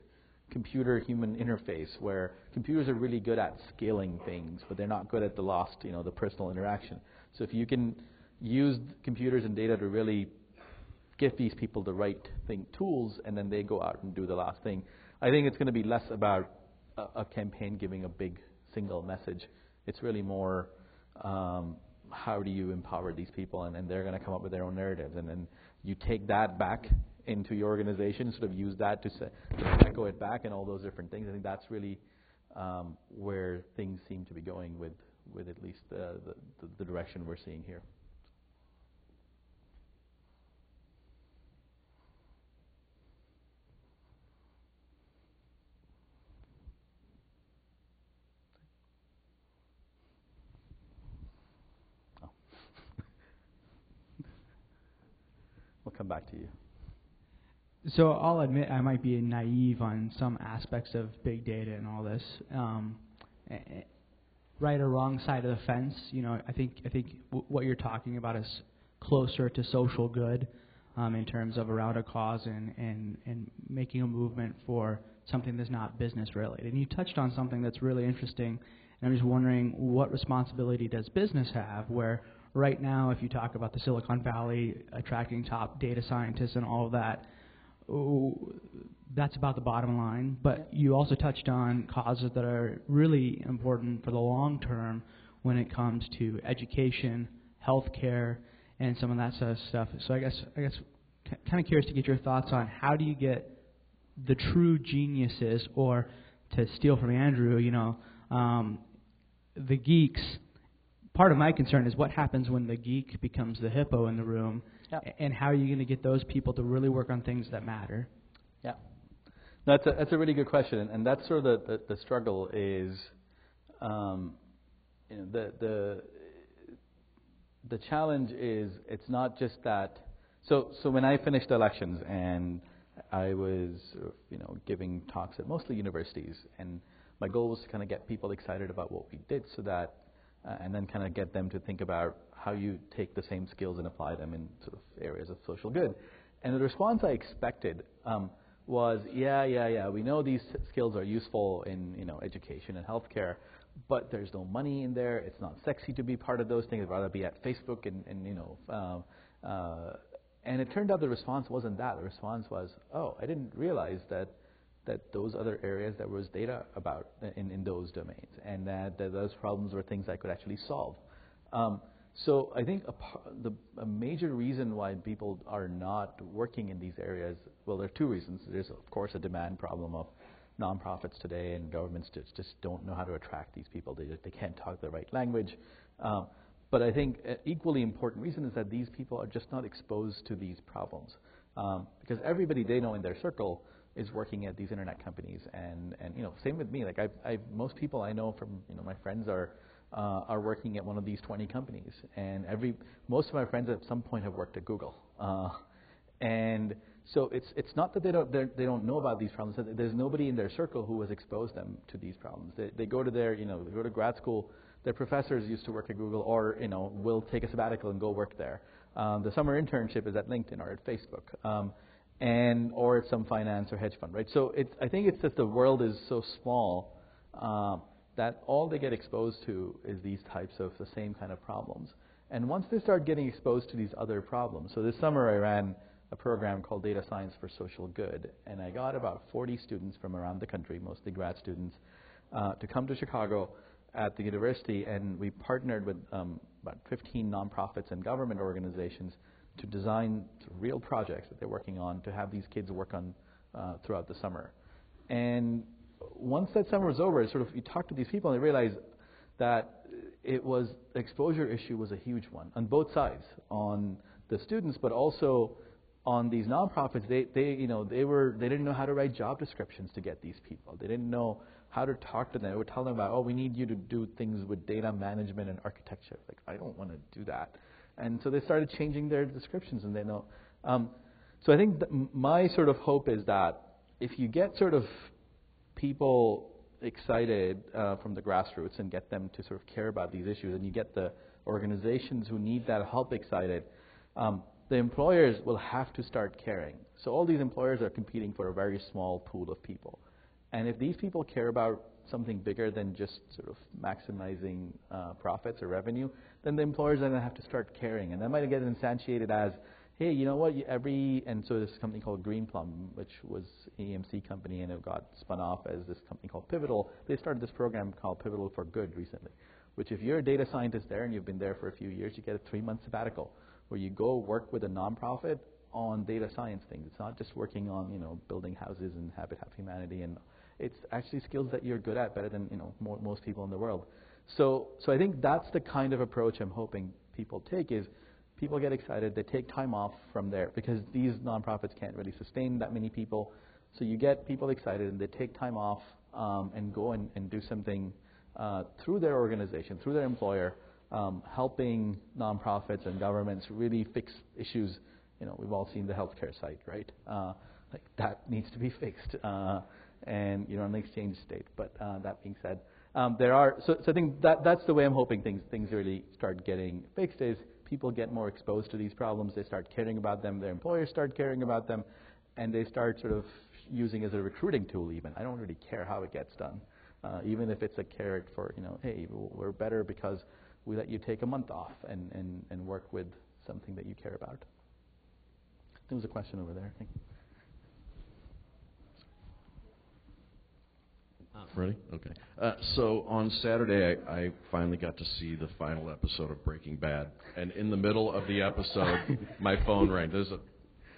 computer-human interface, where computers are really good at scaling things, but they're not good at the personal interaction. So if you can use computers and data to really give these people the right tools, and then they go out and do the last thing, I think it's going to be less about a campaign giving a big single message. It's really more how do you empower these people, and they're going to come up with their own narratives, and then you take that back into your organization, sort of use that to echo it back and all those different things. I think that's really where things seem to be going with at least the direction we're seeing here. Oh. We'll come back to you. So I'll admit I might be naive on some aspects of big data and all this. Right or wrong side of the fence, I think what you're talking about is closer to social good in terms of around a cause and making a movement for something that's not business related. And you touched on something that's really interesting, and I'm just wondering what responsibility does business have where right now if you talk about the Silicon Valley attracting top data scientists and all of that, that's about the bottom line, but you also touched on causes that are really important for the long term when it comes to education, healthcare, and some of that sort of stuff. So I guess kind of curious to get your thoughts on how do you get the true geniuses, or to steal from Andrew, the geeks. Part of my concern is what happens when the geek becomes the hippo in the room. And how are you going to get those people to really work on things that matter? Yeah, that's a really good question, and that's sort of the struggle is, the challenge is it's not just that. So when I finished elections and I was giving talks at mostly universities, and my goal was to kind of get people excited about what we did, so that and then kind of get them to think about how you take the same skills and apply them in sort of areas of social good. And the response I expected was, yeah, we know these skills are useful in education and healthcare, but there's no money in there. It's not sexy to be part of those things. I'd rather be at Facebook and it turned out the response wasn't that. The response was, oh, I didn't realize that those other areas there was data about in those domains, and that those problems were things I could actually solve. So I think a major reason why people are not working in these areas, well, there are two reasons. There's, of course, a demand problem of nonprofits today, and governments just don't know how to attract these people. They can't talk the right language. But I think an equally important reason is that these people are just not exposed to these problems. Because everybody they know in their circle is working at these internet companies, and same with me. Like most people I know from my friends are working at one of these 20 companies, and most of my friends at some point have worked at Google. And so it's not that they don't know about these problems. There's nobody in their circle who has exposed them to these problems. They go to they go to grad school. Their professors used to work at Google, or will take a sabbatical and go work there. The summer internship is at LinkedIn or at Facebook, or at some finance or hedge fund, right? So I think it's just the world is so small that all they get exposed to is these types of the same kind of problems. And once they start getting exposed to these other problems, so this summer I ran a program called Data Science for Social Good, and I got about 40 students from around the country, mostly grad students, to come to Chicago at the university, and we partnered with about 15 nonprofits and government organizations to design real projects that they're working on to have these kids work on throughout the summer. And once that summer was over, you talk to these people and they realize that the exposure issue was a huge one on both sides, on the students, but also on these nonprofits. They didn't know how to write job descriptions to get these people. They didn't know how to talk to them. They would tell them about, oh, we need you to do things with data management and architecture. Like, I don't want to do that. And so they started changing their descriptions, and they know. So I think my sort of hope is that if you get sort of people excited from the grassroots and get them to sort of care about these issues, and you get the organizations who need that help excited, the employers will have to start caring. So all these employers are competing for a very small pool of people. And if these people care about something bigger than just sort of maximizing profits or revenue, then the employers are going to have to start caring. And that might get instantiated as, hey, you know what, and so this company called Greenplum, which was an EMC company, and it got spun off as this company called Pivotal. They started this program called Pivotal for Good recently, which if you're a data scientist there and you've been there for a few years, you get a 3-month sabbatical where you go work with a nonprofit on data science things. It's not just working on, building houses and Habitat for Humanity, and it's actually skills that you're good at better than, most people in the world. So I think that's the kind of approach I'm hoping people take is people get excited, they take time off from there because these nonprofits can't really sustain that many people. So you get people excited and they take time off and go and do something through their organization, through their employer, helping nonprofits and governments really fix issues we've all seen the healthcare site, right? Like that needs to be fixed, and on the exchange state. But that being said, there are so I think that's the way I'm hoping things really start getting fixed. Is people get more exposed to these problems, they start caring about them, their employers start caring about them, and they start sort of using it as a recruiting tool even. I don't really care how it gets done, even if it's a carrot for, hey, we're better because we let you take a month off and work with something that you care about. There was a question over there, I think. Ready? Okay. So on Saturday, I finally got to see the final episode of Breaking Bad. And in the middle of the episode, my phone rang. There's a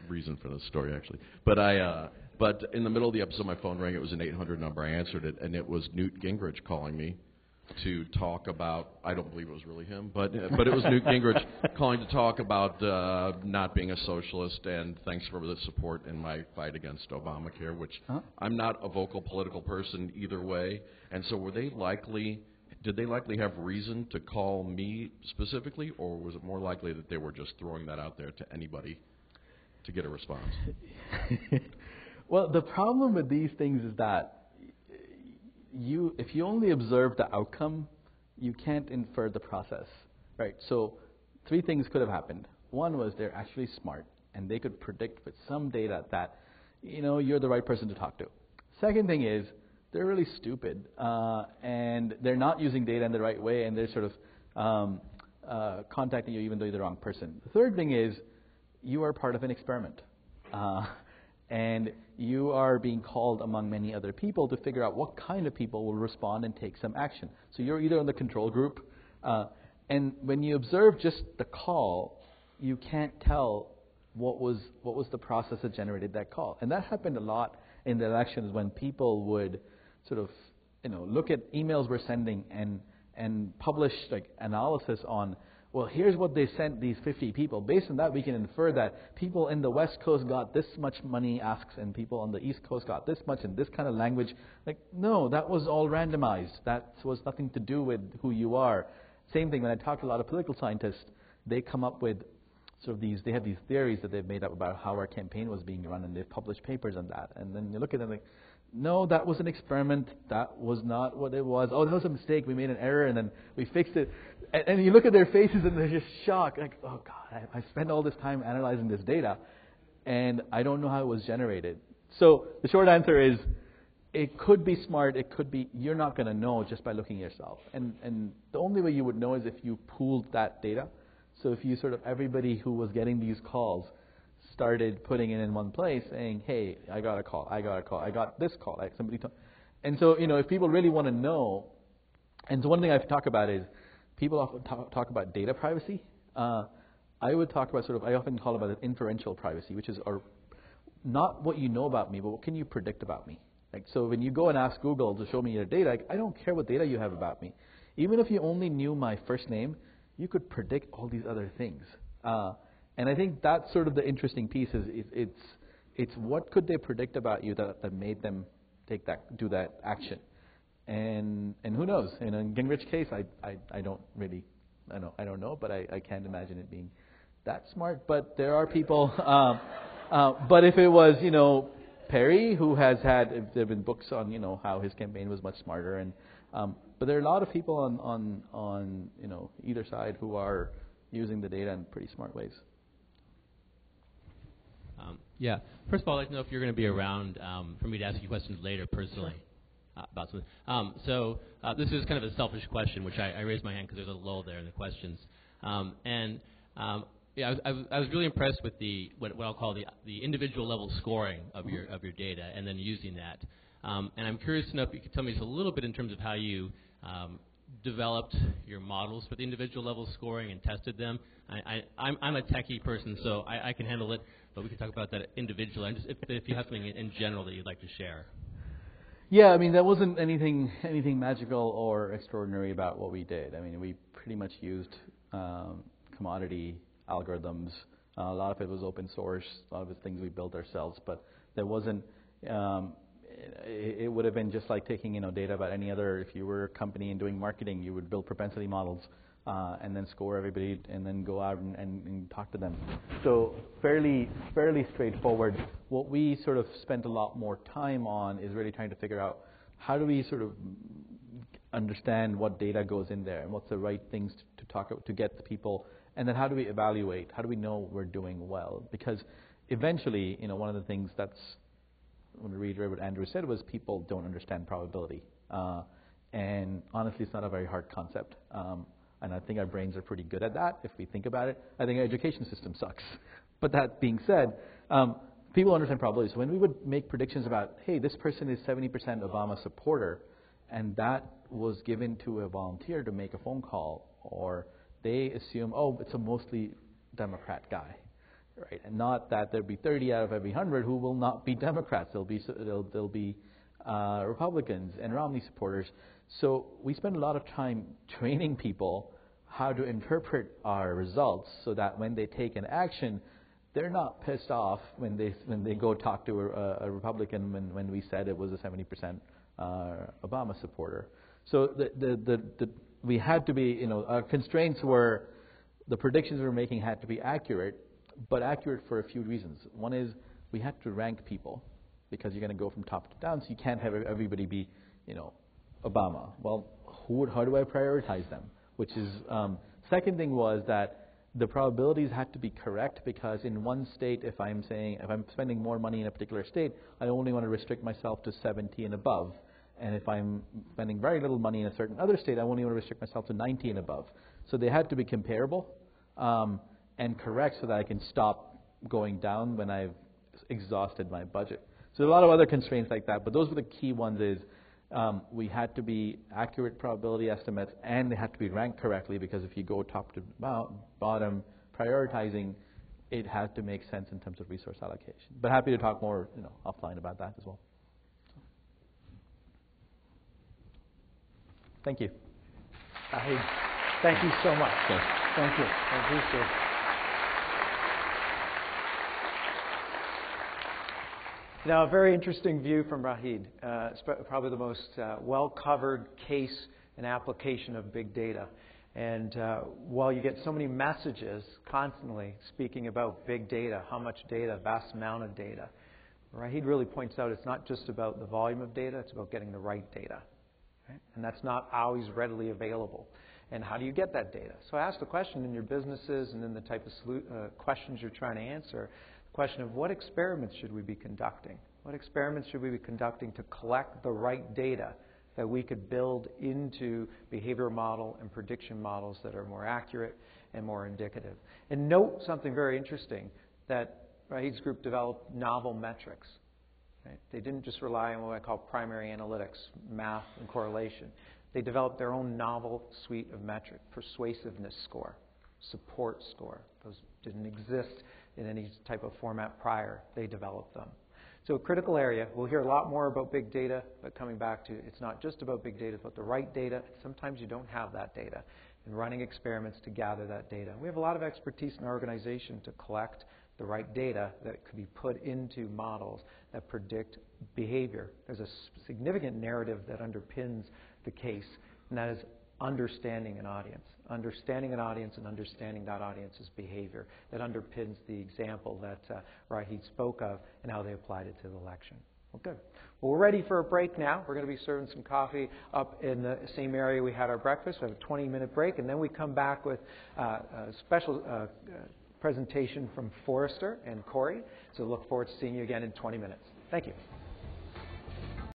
reason for this story, actually. But in the middle of the episode, my phone rang. It was an 800 number. I answered it, and it was Newt Gingrich calling me to talk about, I don't believe it was really him, but it was Newt Gingrich calling to talk about not being a socialist, and thanks for the support in my fight against Obamacare, which I'm not a vocal political person either way. And so did they likely have reason to call me specifically, or was it more likely that they were just throwing that out there to anybody to get a response? Well, the problem with these things is that if you only observe the outcome, you can't infer the process, right? So 3 things could have happened. One was they're actually smart, and they could predict with some data that, you're the right person to talk to. Second thing is they're really stupid, and they're not using data in the right way, and they're sort of contacting you even though you're the wrong person. The third thing is you are part of an experiment. And you are being called among many other people to figure out what kind of people will respond and take some action. So you're either in the control group, and when you observe just the call, you can't tell what was the process that generated that call. And that happened a lot in the elections when people would sort of look at emails we're sending and publish like analysis on, well, here's what they sent these 50 people. Based on that, we can infer that people in the West Coast got this much money asks, and people on the East Coast got this much in this kind of language. Like, no, that was all randomized. That was nothing to do with who you are. Same thing, when I talk to a lot of political scientists, they come up with sort of they have these theories that they've made up about how our campaign was being run, and they've published papers on that. And then you look at them like, no, that was an experiment. That was not what it was. Oh, that was a mistake. We made an error, and then we fixed it. And you look at their faces, and they're just shocked. Like, oh, God, I spent all this time analyzing this data, and I don't know how it was generated. So the short answer is it could be smart. It could be you're not going to know just by looking yourself. And the only way you would know is if you pooled that data. So if you sort of everybody who was getting these calls started putting it in one place, saying, hey, I got a call, I got this call, somebody told. And so, if people really want to know, and so one thing I talk about is, people often talk about data privacy. I would talk about I often call about inferential privacy, which is not what you know about me, but what can you predict about me. Like, so when you go and ask Google to show me your data, I don't care what data you have about me. Even if you only knew my first name, you could predict all these other things. And I think that's sort of the interesting piece is it's what could they predict about you that made them do that action. And who knows? In Gingrich's case, I don't know, but I can't imagine it being that smart. But there are people. But if it was, Perry, who there have been books on, how his campaign was much smarter, and but there are a lot of people on either side who are using the data in pretty smart ways. Yeah. First of all, I'd like to know if you're going to be around for me to ask you questions later personally. About something. So this is kind of a selfish question, which I raised my hand because there's a lull there in the questions. I was really impressed with what I'll call the individual level scoring of your data, and then using that. And I'm curious to know if you could tell me just a little bit in terms of how you developed your models for the individual level scoring and tested them. I'm a techie person, so I can handle it, but we can talk about that individually. And just if you have something in general that you'd like to share. Yeah, I mean, there wasn't anything magical or extraordinary about what we did. I mean, we pretty much used commodity algorithms. A lot of it was open source. A lot of it things we built ourselves. But there wasn't. It would have been just like taking data about any other. If you were a company and doing marketing, you would build propensity models and then score everybody, and then go out and talk to them. So fairly straightforward. What we sort of spent a lot more time on is really trying to figure out how do we sort of understand what data goes in there and what's the right things to get the people, and then how do we evaluate? How do we know we're doing well? Because eventually, one of the things that's, when we reiterate what Andrew said, was people don't understand probability. And honestly, it's not a very hard concept. And I think our brains are pretty good at that, if we think about it. I think our education system sucks. But that being said, people understand probability. So when we would make predictions about, hey, this person is 70% Obama supporter, and that was given to a volunteer to make a phone call, or they assume, oh, it's a mostly Democrat guy, right? And not that there'll be 30 out of every 100 who will not be Democrats. They'll be Republicans and Romney supporters. So we spend a lot of time training people how to interpret our results so that when they take an action, they're not pissed off when they go talk to a Republican when we said it was a 70% Obama supporter. So we had to be, our constraints were the predictions we were making had to be accurate, but accurate for a few reasons. One is we had to rank people because you're going to go from top to down, so you can't have everybody be, Obama. Well, how do I prioritize them? Which is, second thing was that the probabilities had to be correct, because in one state, if I'm spending more money in a particular state, I only want to restrict myself to 70 and above. And if I'm spending very little money in a certain other state, I only want to restrict myself to 90 and above. So they had to be comparable and correct so that I can stop going down when I've exhausted my budget. So there are a lot of other constraints like that, but those were the key ones. Is we had to be accurate probability estimates, and they had to be ranked correctly, because if you go top to bottom prioritizing, it had to make sense in terms of resource allocation. But happy to talk more offline about that as well. Thank you. Thank you so much. Okay. Thank you. I appreciate it. Now, a very interesting view from Rayid. It's probably the most well-covered case and application of big data. And while you get so many messages constantly speaking about big data, how much data, vast amount of data, Rayid really points out it's not just about the volume of data, it's about getting the right data. Right? And that's not always readily available. And how do you get that data? So I asked the question in your businesses and in the type of questions you're trying to answer, the question of what experiments should we be conducting? What experiments should we be conducting to collect the right data that we could build into behavioral model and prediction models that are more accurate and more indicative? And note something very interesting, that Rayid's group developed novel metrics. Right? They didn't just rely on what I call primary analytics, math and correlation. They developed their own novel suite of metrics: persuasiveness score, support score. Those didn't exist in any type of format prior. They developed them. So a critical area. We'll hear a lot more about big data, but coming back to, it's not just about big data, it's about the right data. Sometimes you don't have that data, and running experiments to gather that data. We have a lot of expertise in our organization to collect the right data that could be put into models that predict behavior. There's a significant narrative that underpins the case, and that is understanding an audience. Understanding an audience and understanding that audience's behavior that underpins the example that Rayid spoke of and how they applied it to the election. Well, good. Well, we're ready for a break now. We're going to be serving some coffee up in the same area we had our breakfast. We have a 20-minute break, and then we come back with a special presentation from Forrester and Corey. So look forward to seeing you again in 20 minutes. Thank you.